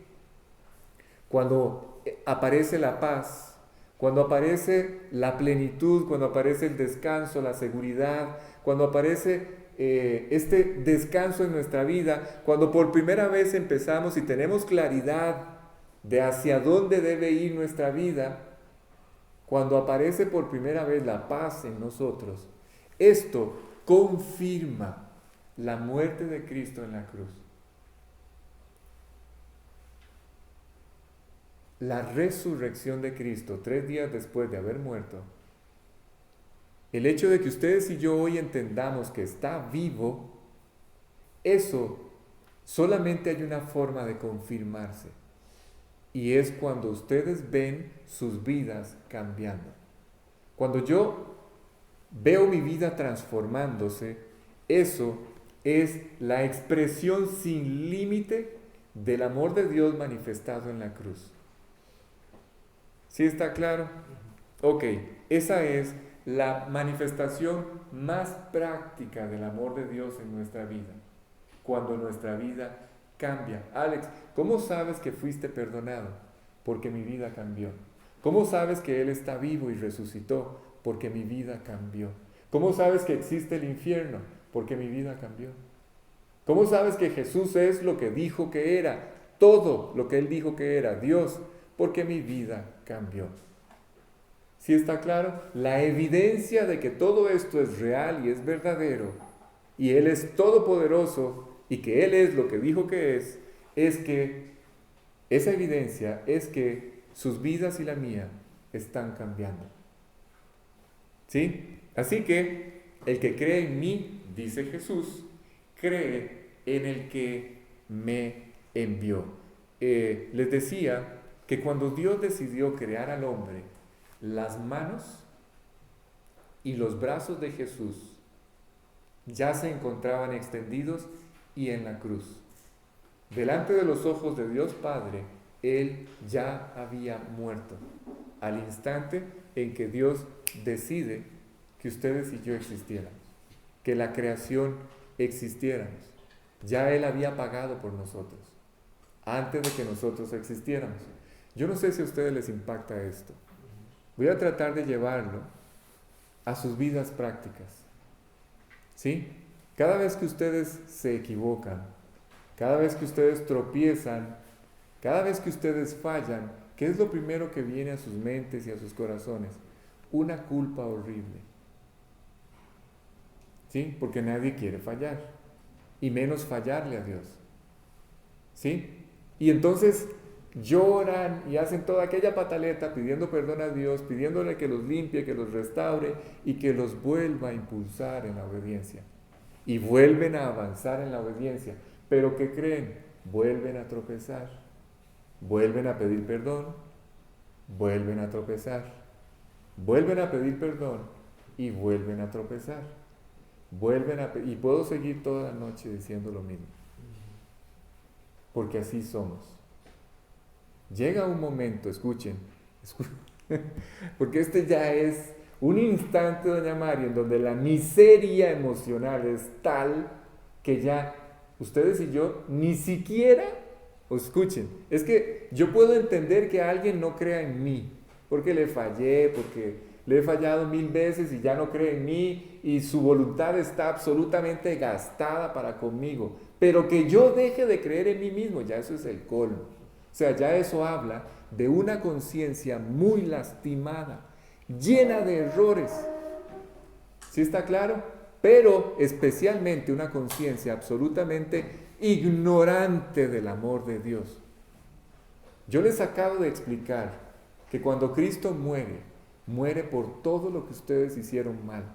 cuando aparece la paz, cuando aparece la plenitud, cuando aparece el descanso, la seguridad, cuando aparece este descanso en nuestra vida, cuando por primera vez empezamos y tenemos claridad de hacia dónde debe ir nuestra vida, cuando aparece por primera vez la paz en nosotros, esto confirma la muerte de Cristo en la cruz. La resurrección de Cristo 3 días después de haber muerto, el hecho de que ustedes y yo hoy entendamos que está vivo, eso solamente hay una forma de confirmarse, y es cuando ustedes ven sus vidas cambiando. Cuando yo veo mi vida transformándose, eso es la expresión sin límite del amor de Dios manifestado en la cruz. ¿Sí está claro? Ok, esa es la manifestación más práctica del amor de Dios en nuestra vida. Cuando nuestra vida cambia. Alex, ¿cómo sabes que fuiste perdonado? Porque mi vida cambió. ¿Cómo sabes que Él está vivo y resucitó? Porque mi vida cambió. ¿Cómo sabes que existe el infierno? Porque mi vida cambió. ¿Cómo sabes que Jesús es lo que dijo que era? Todo lo que Él dijo que era, Dios. Porque mi vida cambió. ¿Sí está claro? La evidencia de que todo esto es real y es verdadero, y Él es todopoderoso, y que Él es lo que dijo que es que esa evidencia es que sus vidas y la mía están cambiando. ¿Sí? Así que el que cree en mí, dice Jesús, cree en el que me envió. Les decía que cuando Dios decidió crear al hombre, las manos y los brazos de Jesús ya se encontraban extendidos y en la cruz. Delante de los ojos de Dios Padre, Él ya había muerto al instante en que Dios decide que ustedes y yo existiéramos, que la creación existiéramos. Ya Él había pagado por nosotros, antes de que nosotros existiéramos. Yo no sé si a ustedes les impacta esto. Voy a tratar de llevarlo a sus vidas prácticas. ¿Sí? Cada vez que ustedes se equivocan, cada vez que ustedes tropiezan, cada vez que ustedes fallan, ¿qué es lo primero que viene a sus mentes y a sus corazones? Una culpa horrible. ¿Sí? Porque nadie quiere fallar, y menos fallarle a Dios. ¿Sí? Y entonces lloran y hacen toda aquella pataleta pidiendo perdón a Dios, pidiéndole que los limpie, que los restaure y que los vuelva a impulsar en la obediencia. y vuelven a avanzar en la obediencia. Pero ¿qué creen? Vuelven a tropezar, vuelven a pedir perdón, vuelven a tropezar, vuelven a pedir perdón y vuelven a tropezar. Y puedo seguir toda la noche diciendo lo mismo, porque así somos. Llega un momento, escuchen, porque este ya es un instante, doña María, en donde la miseria emocional es tal que ya ustedes y yo ni siquiera, escuchen, es que yo puedo entender que alguien no crea en mí, porque le fallé, porque le he fallado 1000 veces y ya no cree en mí y su voluntad está absolutamente gastada para conmigo, pero que yo deje de creer en mí mismo, ya eso es el colmo. O sea, ya eso habla de una conciencia muy lastimada, llena de errores. ¿Sí está claro? Pero especialmente una conciencia absolutamente ignorante del amor de Dios. Yo les acabo de explicar que cuando Cristo muere por todo lo que ustedes hicieron mal,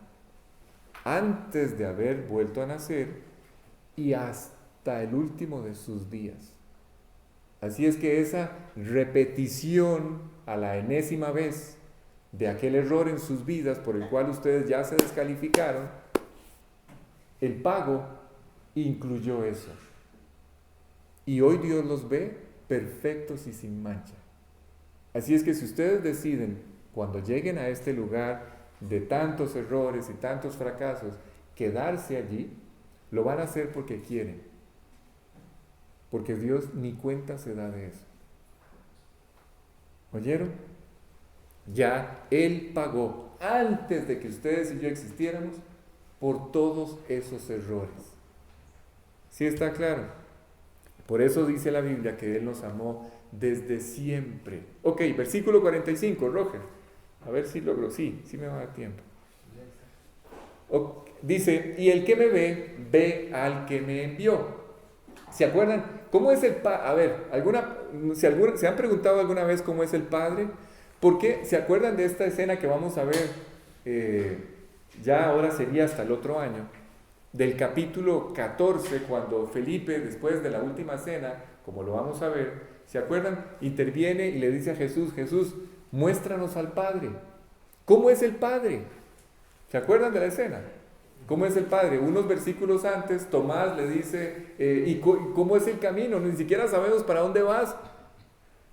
antes de haber vuelto a nacer y hasta el último de sus días. Así es que esa repetición a la enésima vez de aquel error en sus vidas por el cual ustedes ya se descalificaron, el pago incluyó eso. Y hoy Dios los ve perfectos y sin mancha. Así es que si ustedes deciden, cuando lleguen a este lugar de tantos errores y tantos fracasos, quedarse allí, lo van a hacer porque quieren. Porque Dios ni cuenta se da de eso. ¿Oyeron? Ya Él pagó antes de que ustedes y yo existiéramos por todos esos errores. ¿Sí está claro? Por eso dice la Biblia que Él nos amó desde siempre. Ok, versículo 45, Roger. A ver si logro. Sí me va a dar tiempo. Dice, y el que me ve al que me envió. ¿Se acuerdan? ¿Cómo es el Padre? A ver, ¿se han preguntado alguna vez cómo es el Padre? ¿Por qué? ¿Se acuerdan de esta escena que vamos a ver? Ya ahora sería hasta el otro año. Del capítulo 14, cuando Felipe, después de la última cena, como lo vamos a ver, ¿se acuerdan? Interviene y le dice a Jesús, Jesús, muéstranos al Padre. ¿Cómo es el Padre? ¿Se acuerdan de la escena? ¿Cómo es el Padre? Unos versículos antes, Tomás le dice, ¿y cómo es el camino? Ni siquiera sabemos para dónde vas.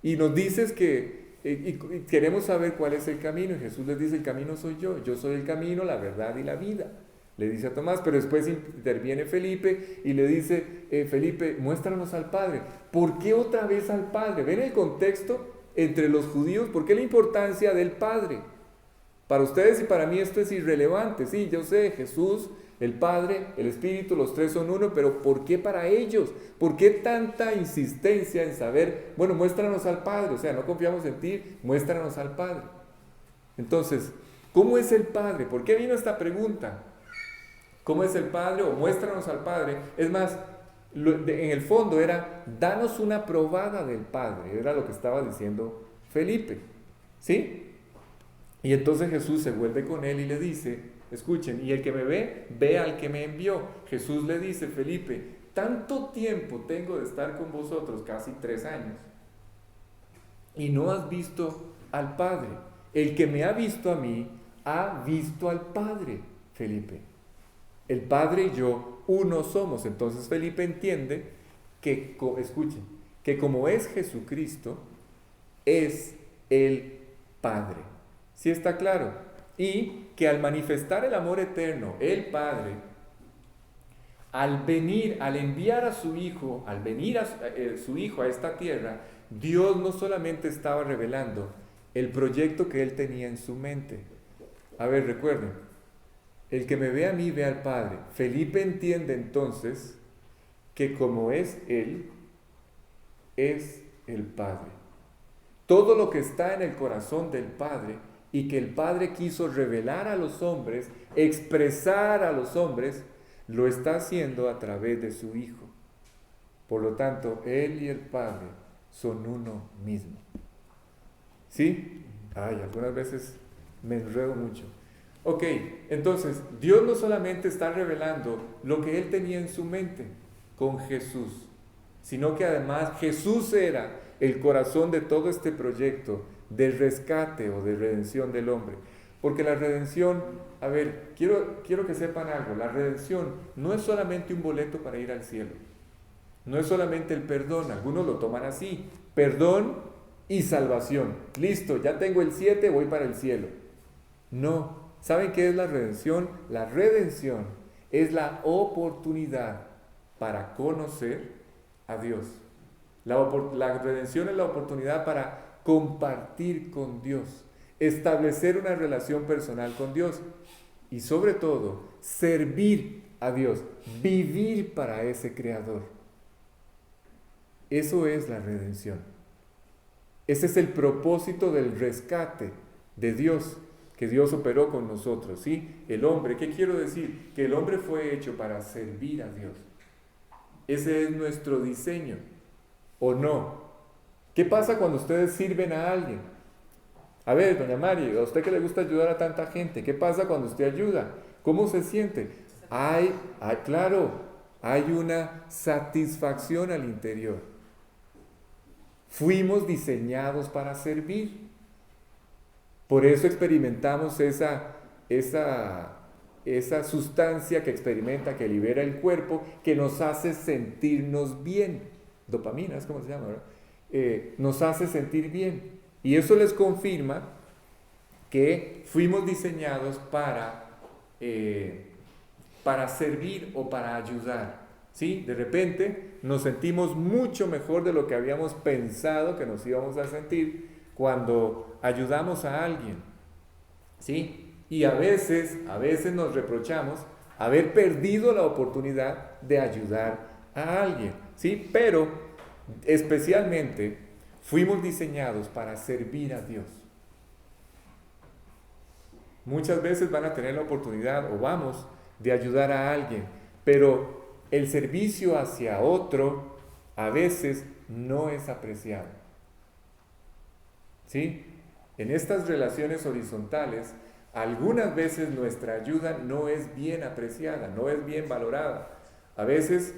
Y nos dices que y queremos saber cuál es el camino. Y Jesús les dice, el camino soy yo soy el camino, la verdad y la vida. Le dice a Tomás, pero después interviene Felipe y le dice, Felipe, muéstranos al Padre. ¿Por qué otra vez al Padre? ¿Ven el contexto entre los judíos? ¿Por qué la importancia del Padre? Para ustedes y para mí esto es irrelevante. Sí, yo sé, Jesús, el Padre, el Espíritu, los tres son uno, pero ¿por qué para ellos? ¿Por qué tanta insistencia en saber, bueno, muéstranos al Padre? O sea, no confiamos en ti, muéstranos al Padre. Entonces, ¿cómo es el Padre? ¿Por qué vino esta pregunta? ¿Cómo es el Padre? O muéstranos al Padre. Es más, en el fondo era, danos una probada del Padre. Era lo que estaba diciendo Felipe. ¿Sí? Y entonces Jesús se vuelve con él y le dice, escuchen, y el que me ve al que me envió. Jesús le dice, Felipe, tanto tiempo tengo de estar con vosotros, casi 3 años, y no has visto al Padre. El que me ha visto a mí, ha visto al Padre, Felipe. El Padre y yo, uno somos. Entonces Felipe entiende que, escuchen, que como es Jesucristo, es el Padre. ¿Sí está claro? Y que al manifestar el amor eterno, el Padre, al enviar a su Hijo, al venir a su Hijo a esta tierra, Dios no solamente estaba revelando el proyecto que Él tenía en su mente. A ver, recuerden, el que me ve a mí ve al Padre. Felipe entiende entonces que como es Él, es el Padre. Todo lo que está en el corazón del Padre y que el Padre quiso revelar a los hombres, expresar a los hombres, lo está haciendo a través de su Hijo. Por lo tanto, Él y el Padre son uno mismo. ¿Sí? Ay, algunas veces me enredo mucho. Ok, entonces Dios no solamente está revelando lo que Él tenía en su mente con Jesús, sino que además Jesús era el corazón de todo este proyecto de rescate o de redención del hombre. Porque la redención, a ver, quiero que sepan algo, la redención no es solamente un boleto para ir al cielo, no es solamente el perdón, algunos lo toman así, perdón y salvación. Listo, ya tengo el 7, voy para el cielo. No, ¿saben qué es la redención? La redención es la oportunidad para conocer a Dios. La redención es la oportunidad para compartir con Dios, establecer una relación personal con Dios y sobre todo servir a Dios, vivir para ese Creador. Eso es la redención. Ese es el propósito del rescate de Dios, que Dios operó con nosotros, ¿sí? El hombre, ¿qué quiero decir? Que el hombre fue hecho para servir a Dios. Ese es nuestro diseño, ¿o no? ¿Qué pasa cuando ustedes sirven a alguien? A ver, doña Mari, a usted que le gusta ayudar a tanta gente, ¿qué pasa cuando usted ayuda? ¿Cómo se siente? Claro, hay una satisfacción al interior. Fuimos diseñados para servir. Por eso experimentamos esa sustancia que experimenta, que libera el cuerpo, que nos hace sentirnos bien. Dopamina, es como se llama, ¿verdad? Nos hace sentir bien. Y eso les confirma que fuimos diseñados para servir o para ayudar. ¿Sí? De repente nos sentimos mucho mejor de lo que habíamos pensado que nos íbamos a sentir cuando ayudamos a alguien. ¿Sí? Y a veces nos reprochamos haber perdido la oportunidad de ayudar a alguien. ¿Sí? Pero especialmente fuimos diseñados para servir a Dios. Muchas veces van a tener la oportunidad o vamos de ayudar a alguien, pero el servicio hacia otro a veces no es apreciado. ¿Sí? En estas relaciones horizontales, algunas veces nuestra ayuda no es bien apreciada, no es bien valorada. A veces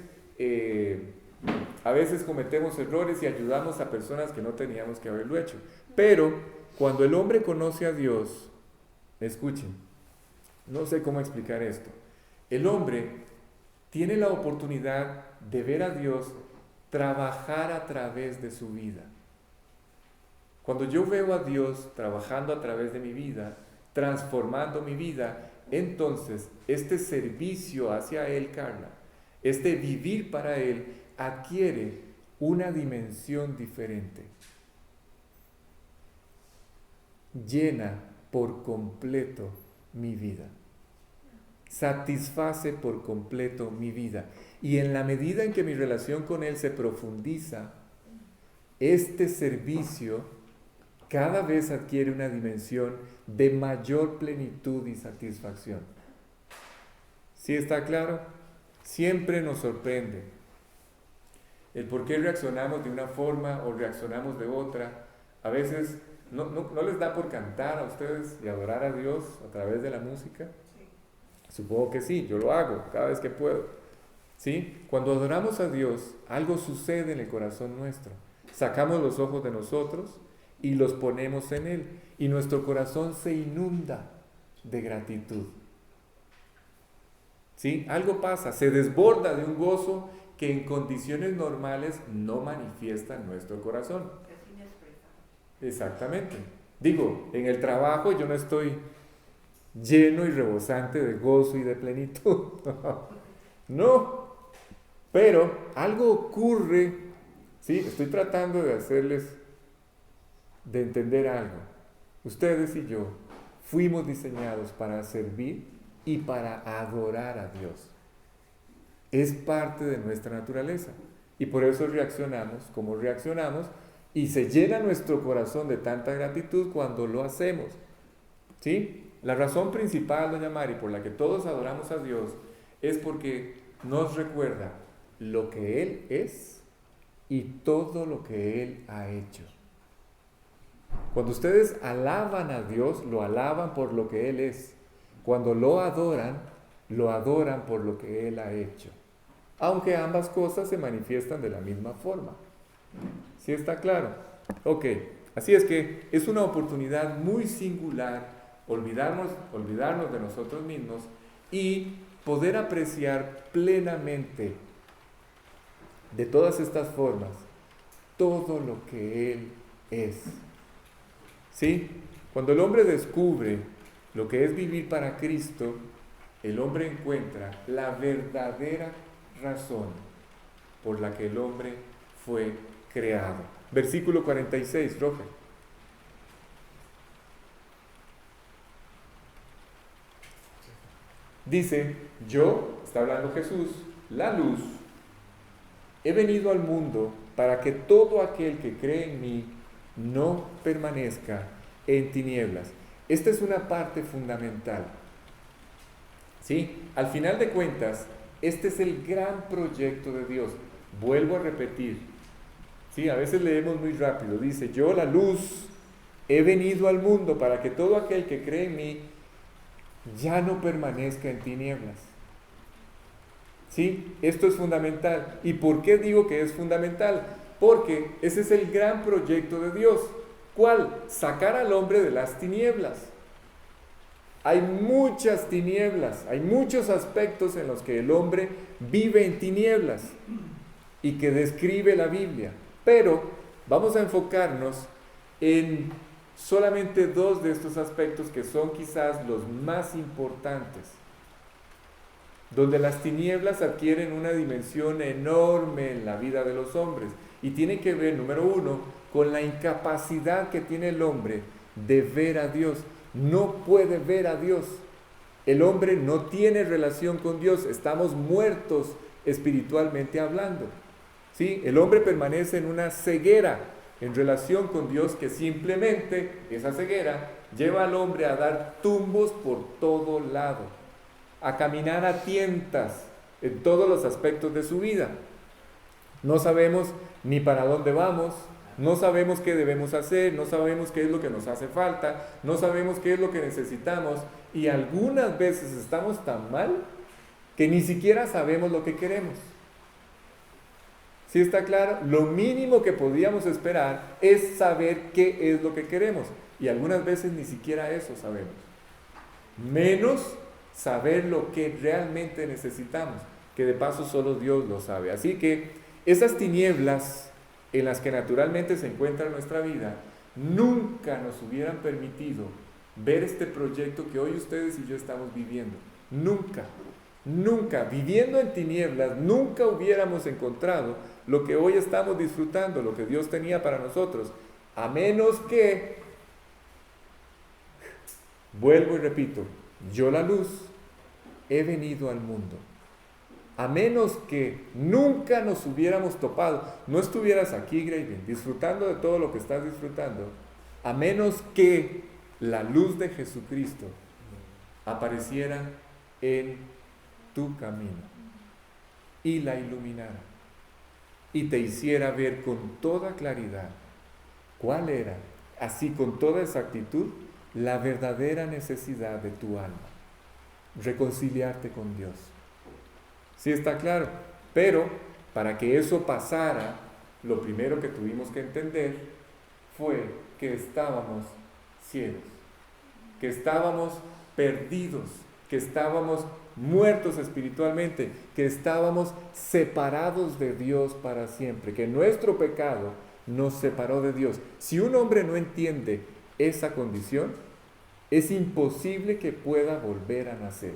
cometemos errores y ayudamos a personas que no teníamos que haberlo hecho. Pero cuando el hombre conoce a Dios, escuchen, no sé cómo explicar esto. El hombre tiene la oportunidad de ver a Dios trabajar a través de su vida. Cuando yo veo a Dios trabajando a través de mi vida, transformando mi vida, entonces este servicio hacia Él, Carla, este vivir para Él, adquiere una dimensión diferente. Llena por completo mi vida. Satisface por completo mi vida. Y en la medida en que mi relación con Él se profundiza, este servicio cada vez adquiere una dimensión de mayor plenitud y satisfacción. ¿Sí está claro? Siempre nos sorprende el por qué reaccionamos de una forma o reaccionamos de otra. A veces no les da por cantar a ustedes y adorar a Dios a través de la música. Supongo que sí, yo lo hago cada vez que puedo. ¿Sí? Cuando adoramos a Dios, algo sucede en el corazón nuestro. Sacamos los ojos de nosotros y los ponemos en Él. Y nuestro corazón se inunda de gratitud. ¿Sí? Algo pasa, se desborda de un gozo que en condiciones normales no manifiesta en nuestro corazón. Exactamente. Digo, en el trabajo yo no estoy lleno y rebosante de gozo y de plenitud. No. Pero algo ocurre, ¿sí? Estoy tratando de entender algo. Ustedes y yo fuimos diseñados para servir y para adorar a Dios. Es parte de nuestra naturaleza. Y por eso reaccionamos como reaccionamos y se llena nuestro corazón de tanta gratitud cuando lo hacemos. ¿Sí? La razón principal, doña Mari, por la que todos adoramos a Dios es porque nos recuerda lo que Él es y todo lo que Él ha hecho. Cuando ustedes alaban a Dios, lo alaban por lo que Él es, Cuando lo adoran por lo que Él ha hecho. Aunque ambas cosas se manifiestan de la misma forma. ¿Sí está claro? Ok, así es que es una oportunidad muy singular olvidarnos de nosotros mismos y poder apreciar plenamente de todas estas formas todo lo que Él es. ¿Sí? Cuando el hombre descubre lo que es vivir para Cristo, el hombre encuentra la verdadera razón por la que el hombre fue creado. Versículo 46, Roger. Dice, yo, está hablando Jesús, la luz, he venido al mundo para que todo aquel que cree en mí no permanezca en tinieblas. Esta es una parte fundamental. ¿Sí? Al final de cuentas, este es el gran proyecto de Dios. Vuelvo a repetir. ¿Sí? A veces leemos muy rápido. Dice, yo la luz he venido al mundo para que todo aquel que cree en mí ya no permanezca en tinieblas. ¿Sí? Esto es fundamental. ¿Y por qué digo que es fundamental? Porque ese es el gran proyecto de Dios. ¿Cuál? Sacar al hombre de las tinieblas. Hay muchas tinieblas, hay muchos aspectos en los que el hombre vive en tinieblas y que describe la Biblia. Pero vamos a enfocarnos en solamente dos de estos aspectos que son quizás los más importantes, donde las tinieblas adquieren una dimensión enorme en la vida de los hombres y tienen que ver, número uno, con la incapacidad que tiene el hombre de ver a Dios. No puede ver a Dios. El hombre no tiene relación con Dios. Estamos muertos espiritualmente hablando. ¿Sí? El hombre permanece en una ceguera en relación con Dios, que simplemente esa ceguera lleva al hombre a dar tumbos por todo lado, a caminar a tientas en todos los aspectos de su vida. No sabemos ni para dónde vamos, no sabemos qué debemos hacer, no sabemos qué es lo que nos hace falta, no sabemos qué es lo que necesitamos, y algunas veces estamos tan mal que ni siquiera sabemos lo que queremos. ¿Sí está claro? Lo mínimo que podíamos esperar es saber qué es lo que queremos, y algunas veces ni siquiera eso sabemos. Menos saber lo que realmente necesitamos, que de paso solo Dios lo sabe. Así que esas tinieblas en las que naturalmente se encuentra nuestra vida, nunca nos hubieran permitido ver este proyecto que hoy ustedes y yo estamos viviendo. Nunca, nunca, viviendo en tinieblas, nunca hubiéramos encontrado lo que hoy estamos disfrutando, lo que Dios tenía para nosotros, a menos que, vuelvo y repito, yo la luz he venido al mundo. A menos que nunca nos hubiéramos topado, no estuvieras aquí, Graydon, disfrutando de todo lo que estás disfrutando, a menos que la luz de Jesucristo apareciera en tu camino y la iluminara y te hiciera ver con toda claridad cuál era, así con toda exactitud, la verdadera necesidad de tu alma: reconciliarte con Dios. ¿Sí está claro? Pero para que eso pasara, lo primero que tuvimos que entender fue que estábamos ciegos, que estábamos perdidos, que estábamos muertos espiritualmente, que estábamos separados de Dios para siempre, que nuestro pecado nos separó de Dios. Si un hombre no entiende esa condición, es imposible que pueda volver a nacer.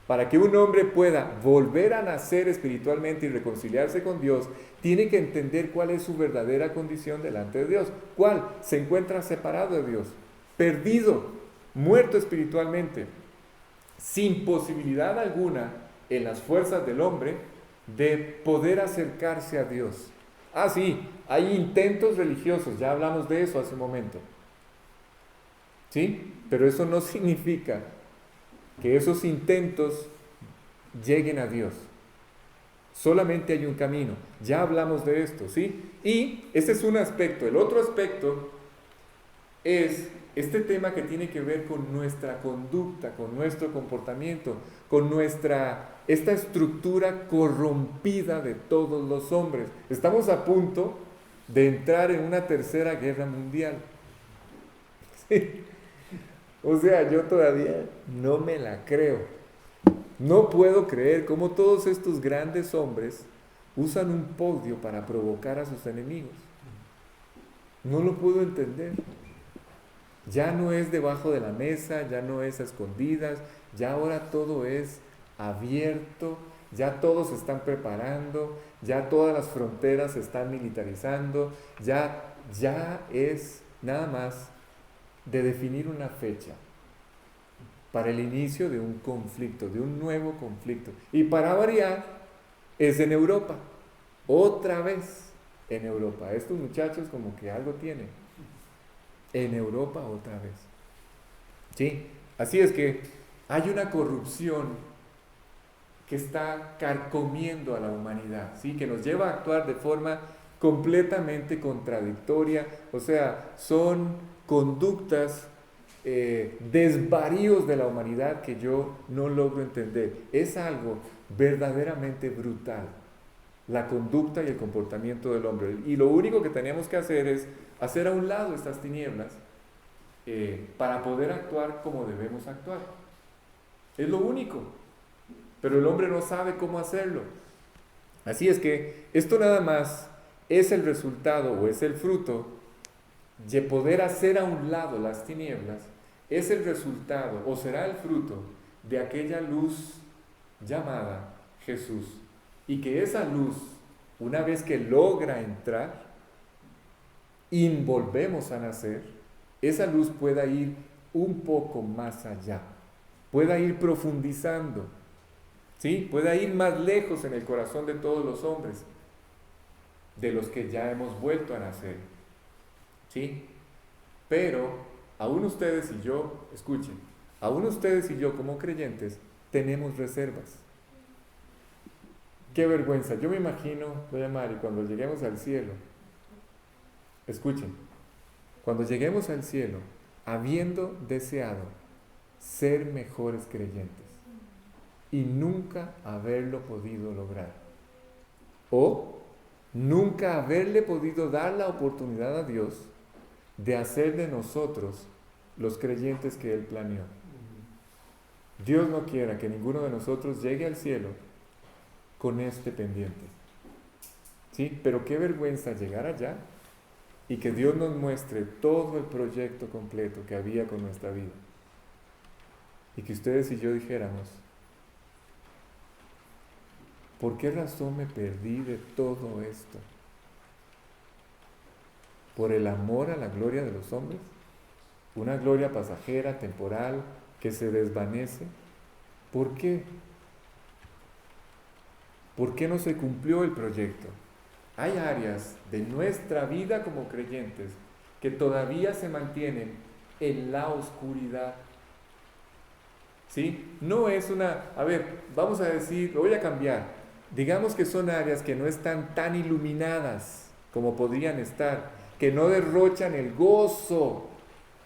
Para que un hombre pueda volver a nacer espiritualmente y reconciliarse con Dios, tiene que entender cuál es su verdadera condición delante de Dios. ¿Cuál? Se encuentra separado de Dios, perdido, muerto espiritualmente, sin posibilidad alguna en las fuerzas del hombre de poder acercarse a Dios. Ah, sí, hay intentos religiosos, ya hablamos de eso hace un momento. ¿Sí? Pero eso no significa que esos intentos lleguen a Dios. Solamente hay un camino. Ya hablamos de esto, ¿sí? Y ese es un aspecto. El otro aspecto es este tema que tiene que ver con nuestra conducta, con nuestro comportamiento, con esta estructura corrompida de todos los hombres. Estamos a punto de entrar en una tercera guerra mundial. Sí. O sea, yo todavía no me la creo. No puedo creer cómo todos estos grandes hombres usan un podio para provocar a sus enemigos. No lo puedo entender. Ya no es debajo de la mesa, ya no es a escondidas, ya ahora todo es abierto, ya todos se están preparando, ya todas las fronteras se están militarizando, ya es nada más de definir una fecha para el inicio de un conflicto, de un nuevo conflicto. Y para variar, es en Europa, otra vez en Europa. Estos muchachos como que algo tienen. En Europa otra vez. ¿Sí? Así es que hay una corrupción que está carcomiendo a la humanidad, ¿sí? Que nos lleva a actuar de forma completamente contradictoria. O sea, son conductas, desvaríos de la humanidad que yo no logro entender. Es algo verdaderamente brutal, la conducta y el comportamiento del hombre. Y lo único que tenemos que hacer es hacer a un lado estas tinieblas para poder actuar como debemos actuar. Es lo único. Pero el hombre no sabe cómo hacerlo. Así es que esto nada más es el resultado o es el fruto de poder hacer a un lado las tinieblas. Es el resultado o será el fruto de aquella luz llamada Jesús. Y que esa luz, una vez que logra entrar, volvemos a nacer, esa luz pueda ir un poco más allá, pueda ir profundizando, ¿sí? Pueda ir más lejos en el corazón de todos los hombres, de los que ya hemos vuelto a nacer, ¿sí? Pero aún ustedes y yo, escuchen, aún ustedes y yo como creyentes tenemos reservas. Qué vergüenza. Yo me imagino, doña Mari, cuando lleguemos al cielo, escuchen, cuando lleguemos al cielo, habiendo deseado ser mejores creyentes y nunca haberlo podido lograr, o nunca haberle podido dar la oportunidad a Dios de hacer de nosotros los creyentes que Él planeó. Dios no quiera que ninguno de nosotros llegue al cielo con este pendiente. ¿Sí? Pero qué vergüenza llegar allá y que Dios nos muestre todo el proyecto completo que había con nuestra vida. Y que ustedes y yo dijéramos, ¿por qué razón me perdí de todo esto? ¿Por el amor a la gloria de los hombres? ¿Una gloria pasajera, temporal, que se desvanece? ¿Por qué? ¿Por qué no se cumplió el proyecto? Hay áreas de nuestra vida como creyentes que todavía se mantienen en la oscuridad. ¿Sí? No es vamos a decir, lo voy a cambiar. Digamos que son áreas que no están tan iluminadas como podrían estar, que no derrochan el gozo,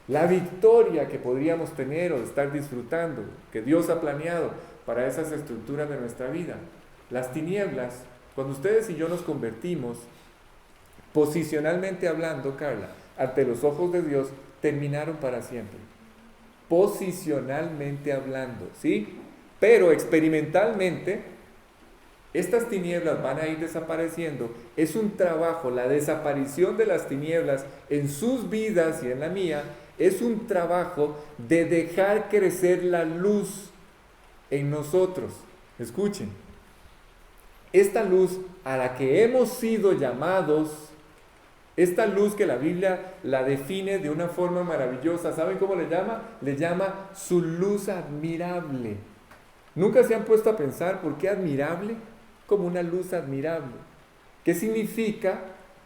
la victoria que podríamos tener o estar disfrutando, que Dios ha planeado para esas estructuras de nuestra vida. Las tinieblas, cuando ustedes y yo nos convertimos, posicionalmente hablando, Carla, ante los ojos de Dios, terminaron para siempre. Posicionalmente hablando, ¿sí? Pero experimentalmente, estas tinieblas van a ir desapareciendo. Es un trabajo, la desaparición de las tinieblas en sus vidas y en la mía, es un trabajo de dejar crecer la luz en nosotros. Escuchen. Esta luz a la que hemos sido llamados, esta luz que la Biblia la define de una forma maravillosa, ¿saben cómo le llama? Le llama su luz admirable. ¿Nunca se han puesto a pensar por qué admirable? Como una luz admirable. ¿Qué significa?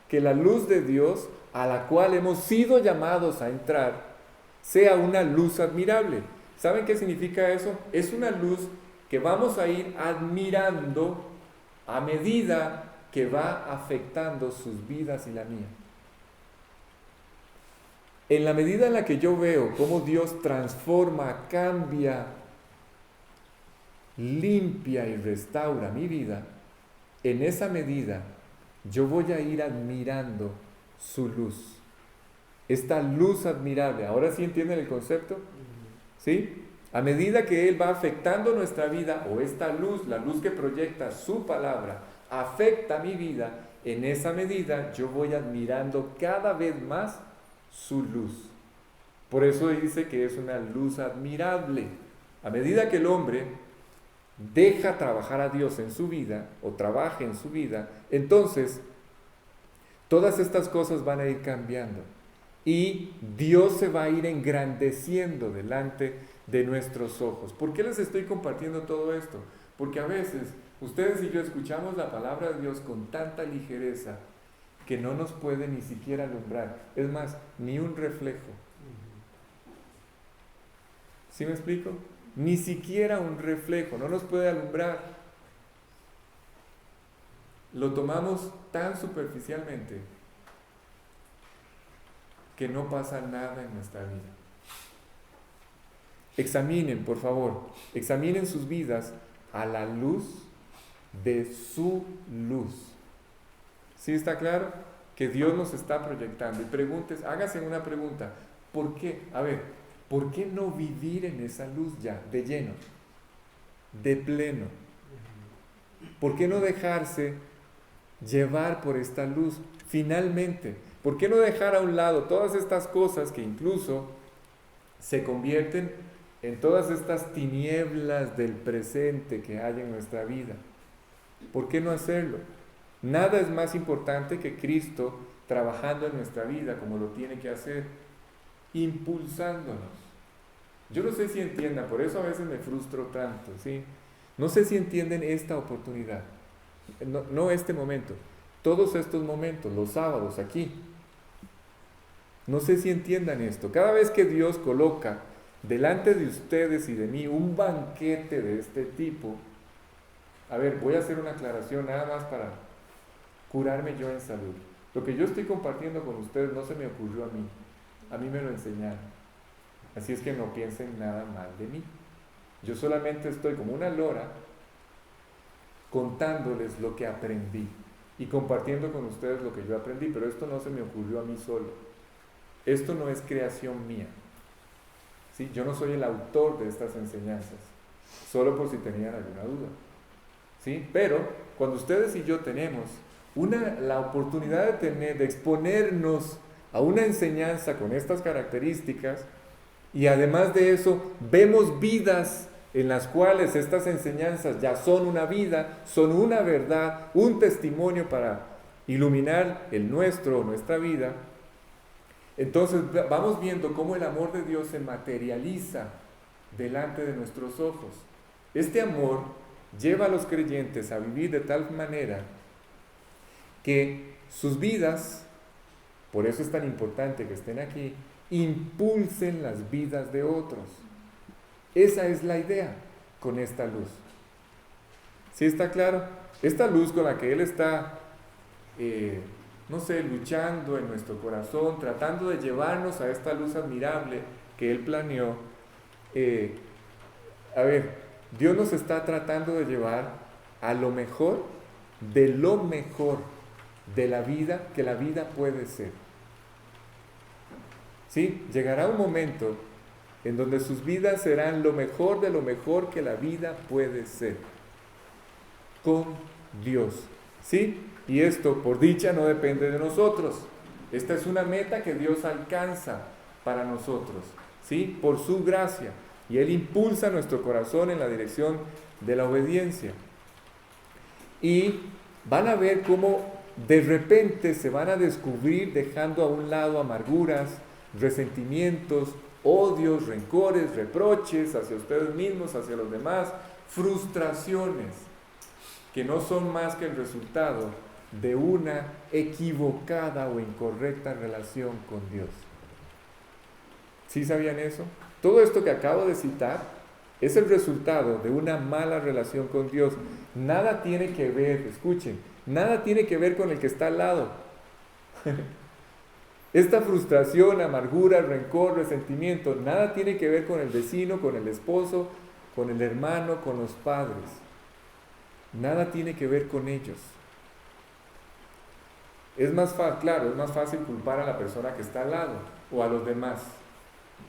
Que la luz de Dios a la cual hemos sido llamados a entrar sea una luz admirable. ¿Saben qué significa eso? Es una luz que vamos a ir admirando a medida que va afectando sus vidas y la mía. En la medida en la que yo veo cómo Dios transforma, cambia, limpia y restaura mi vida, en esa medida yo voy a ir admirando su luz. Esta luz admirable. ¿Ahora sí entienden el concepto? ¿Sí? A medida que Él va afectando nuestra vida, o esta luz, la luz que proyecta su palabra, afecta mi vida, en esa medida yo voy admirando cada vez más su luz. Por eso dice que es una luz admirable. A medida que el hombre deja trabajar a Dios en su vida, o trabaja en su vida, entonces todas estas cosas van a ir cambiando. Y Dios se va a ir engrandeciendo delante de nuestros ojos. ¿Por qué les estoy compartiendo todo esto? Porque a veces ustedes y yo escuchamos la palabra de Dios con tanta ligereza que no nos puede ni siquiera alumbrar. Es más, ni un reflejo. ¿Sí me explico? Ni siquiera un reflejo, no nos puede alumbrar. Lo tomamos tan superficialmente que no pasa nada en nuestra vida. Examinen, por favor, examinen sus vidas a la luz de su luz. ¿Sí está claro? Que Dios nos está proyectando. Y preguntes, hágase una pregunta. ¿Por qué? A ver, ¿por qué no vivir en esa luz ya, de lleno, de pleno? ¿Por qué no dejarse llevar por esta luz? Finalmente, ¿por qué no dejar a un lado todas estas cosas que incluso se convierten en todas estas tinieblas del presente que hay en nuestra vida? ¿Por qué no hacerlo? Nada es más importante que Cristo trabajando en nuestra vida como lo tiene que hacer, impulsándonos. Yo no sé si entiendan, por eso a veces me frustro tanto, ¿sí? No sé si entienden esta oportunidad, no este momento, todos estos momentos, los sábados aquí. No sé si entiendan esto. Cada vez que Dios coloca delante de ustedes y de mí un banquete de este tipo, a ver, voy a hacer una aclaración nada más para curarme yo en salud. Lo que yo estoy compartiendo con ustedes no se me ocurrió a mí me lo enseñaron. Así es que no piensen nada mal de mí. Yo solamente estoy como una lora contándoles lo que aprendí y compartiendo con ustedes lo que yo aprendí, pero esto no se me ocurrió a mí solo. Esto no es creación mía. ¿Sí? Yo no soy el autor de estas enseñanzas, solo por si tenían alguna duda. ¿Sí? Pero cuando ustedes y yo tenemos la oportunidad de exponernos a una enseñanza con estas características, y además de eso vemos vidas en las cuales estas enseñanzas ya son una vida, son una verdad, un testimonio para iluminar el nuestra vida, entonces vamos viendo cómo el amor de Dios se materializa delante de nuestros ojos. Este amor lleva a los creyentes a vivir de tal manera que sus vidas, por eso es tan importante que estén aquí, impulsen las vidas de otros. Esa es la idea con esta luz. ¿Sí está claro? Esta luz con la que Él está, luchando en nuestro corazón, tratando de llevarnos a esta luz admirable que Él planeó. Dios nos está tratando de llevar a lo mejor de la vida que la vida puede ser. ¿Sí? Llegará un momento en donde sus vidas serán lo mejor de lo mejor que la vida puede ser, con Dios. ¿Sí? Y esto, por dicha, no depende de nosotros. Esta es una meta que Dios alcanza para nosotros, ¿sí? Por su gracia. Y Él impulsa nuestro corazón en la dirección de la obediencia. Y van a ver cómo de repente se van a descubrir dejando a un lado amarguras, resentimientos, odios, rencores, reproches hacia ustedes mismos, hacia los demás, frustraciones que no son más que el resultado de una equivocada o incorrecta relación con Dios. ¿Sí sabían eso? Todo esto que acabo de citar es el resultado de una mala relación con Dios. Nada tiene que ver, escuchen, nada tiene que ver con el que está al lado. Esta frustración, amargura, rencor, resentimiento, nada tiene que ver con el vecino, con el esposo, con el hermano, con los padres. Nada tiene que ver con ellos. Claro, es más fácil culpar a la persona que está al lado o a los demás.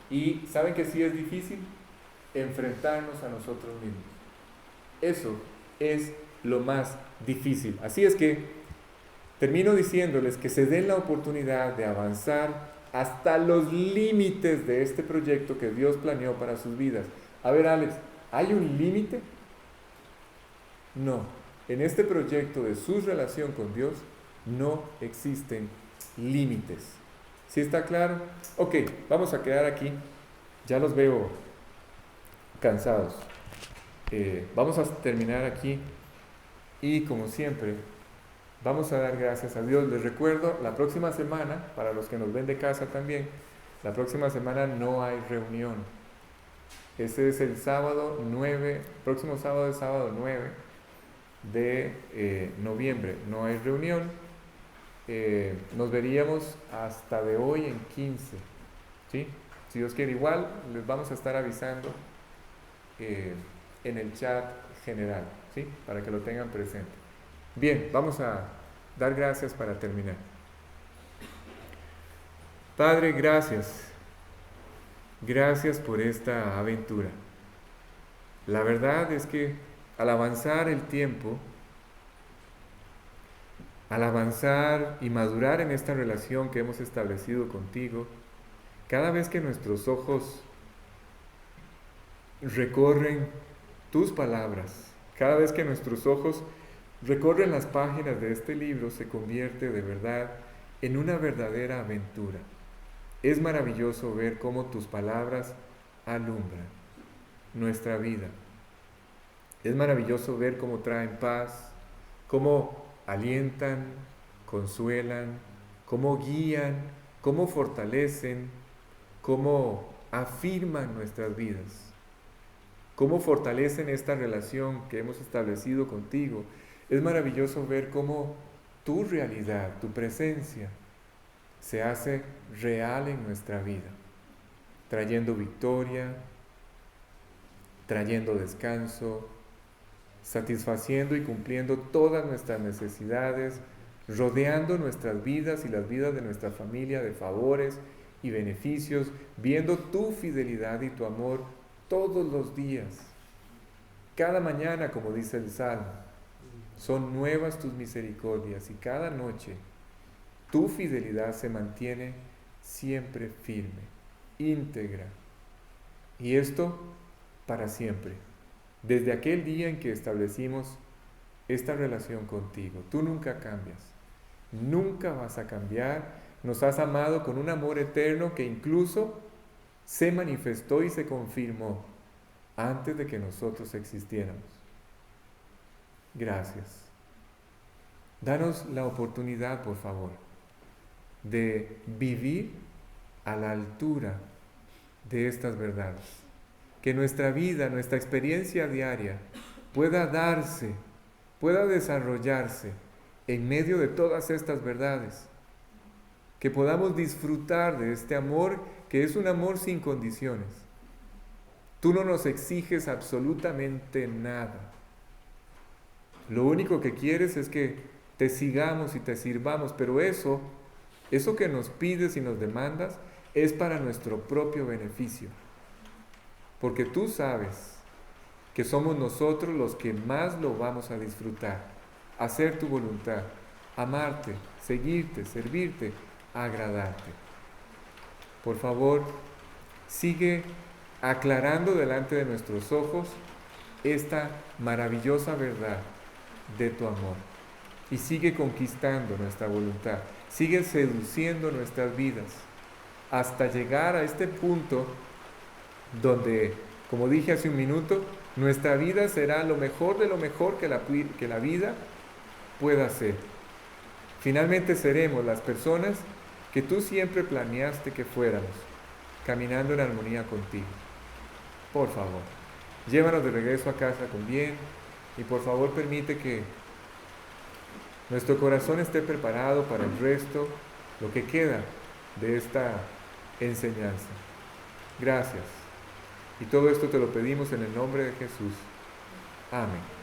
Y ¿saben que sí es difícil? Enfrentarnos a nosotros mismos. Eso es lo más difícil. Así es que termino diciéndoles que se den la oportunidad de avanzar hasta los límites de este proyecto que Dios planeó para sus vidas. A ver, Alex, ¿hay un límite? No. En este proyecto de su relación con Dios no existen límites. ¿Sí está claro? Ok, vamos a quedar aquí. Ya los veo cansados. Vamos a terminar aquí y como siempre vamos a dar gracias a Dios. Les recuerdo, la próxima semana, para los que nos ven de casa también, la próxima semana no hay reunión. Ese es el sábado 9, próximo sábado es sábado 9 de noviembre. No hay reunión. Nos veríamos hasta de hoy en 15. ¿Sí? Si Dios quiere, igual les vamos a estar avisando en el chat general, ¿sí? Para que lo tengan presente. Bien, vamos a dar gracias para terminar. Padre, gracias. Gracias por esta aventura. La verdad es que al avanzar el tiempo, al avanzar y madurar en esta relación que hemos establecido contigo, cada vez que nuestros ojos recorren tus palabras, cada vez que nuestros ojos recorren las páginas de este libro, se convierte de verdad en una verdadera aventura. Es maravilloso ver cómo tus palabras alumbran nuestra vida. Es maravilloso ver cómo traen paz, cómo alientan, consuelan, cómo guían, cómo fortalecen, cómo afirman nuestras vidas, cómo fortalecen esta relación que hemos establecido contigo. Es maravilloso ver cómo tu realidad, tu presencia, se hace real en nuestra vida, trayendo victoria, trayendo descanso, satisfaciendo y cumpliendo todas nuestras necesidades, rodeando nuestras vidas y las vidas de nuestra familia de favores y beneficios, viendo tu fidelidad y tu amor todos los días. Cada mañana, como dice el Salmo, son nuevas tus misericordias y cada noche tu fidelidad se mantiene siempre firme, íntegra. Y esto para siempre. Desde aquel día en que establecimos esta relación contigo, tú nunca cambias, nunca vas a cambiar. Nos has amado con un amor eterno que incluso se manifestó y se confirmó antes de que nosotros existiéramos. Gracias. Danos la oportunidad, por favor, de vivir a la altura de estas verdades. Que nuestra vida, nuestra experiencia diaria pueda darse, pueda desarrollarse en medio de todas estas verdades. Que podamos disfrutar de este amor que es un amor sin condiciones. Tú no nos exiges absolutamente nada. Lo único que quieres es que te sigamos y te sirvamos, pero eso que nos pides y nos demandas es para nuestro propio beneficio. Porque tú sabes que somos nosotros los que más lo vamos a disfrutar. Hacer tu voluntad, amarte, seguirte, servirte, agradarte. Por favor, sigue aclarando delante de nuestros ojos esta maravillosa verdad de tu amor. Y sigue conquistando nuestra voluntad. Sigue seduciendo nuestras vidas hasta llegar a este punto donde, como dije hace un minuto, nuestra vida será lo mejor de lo mejor que la vida pueda ser. Finalmente seremos las personas que tú siempre planeaste que fuéramos, caminando en armonía contigo. Por favor, llévanos de regreso a casa con bien y por favor permite que nuestro corazón esté preparado para el resto, lo que queda de esta enseñanza. Gracias. Y todo esto te lo pedimos en el nombre de Jesús. Amén.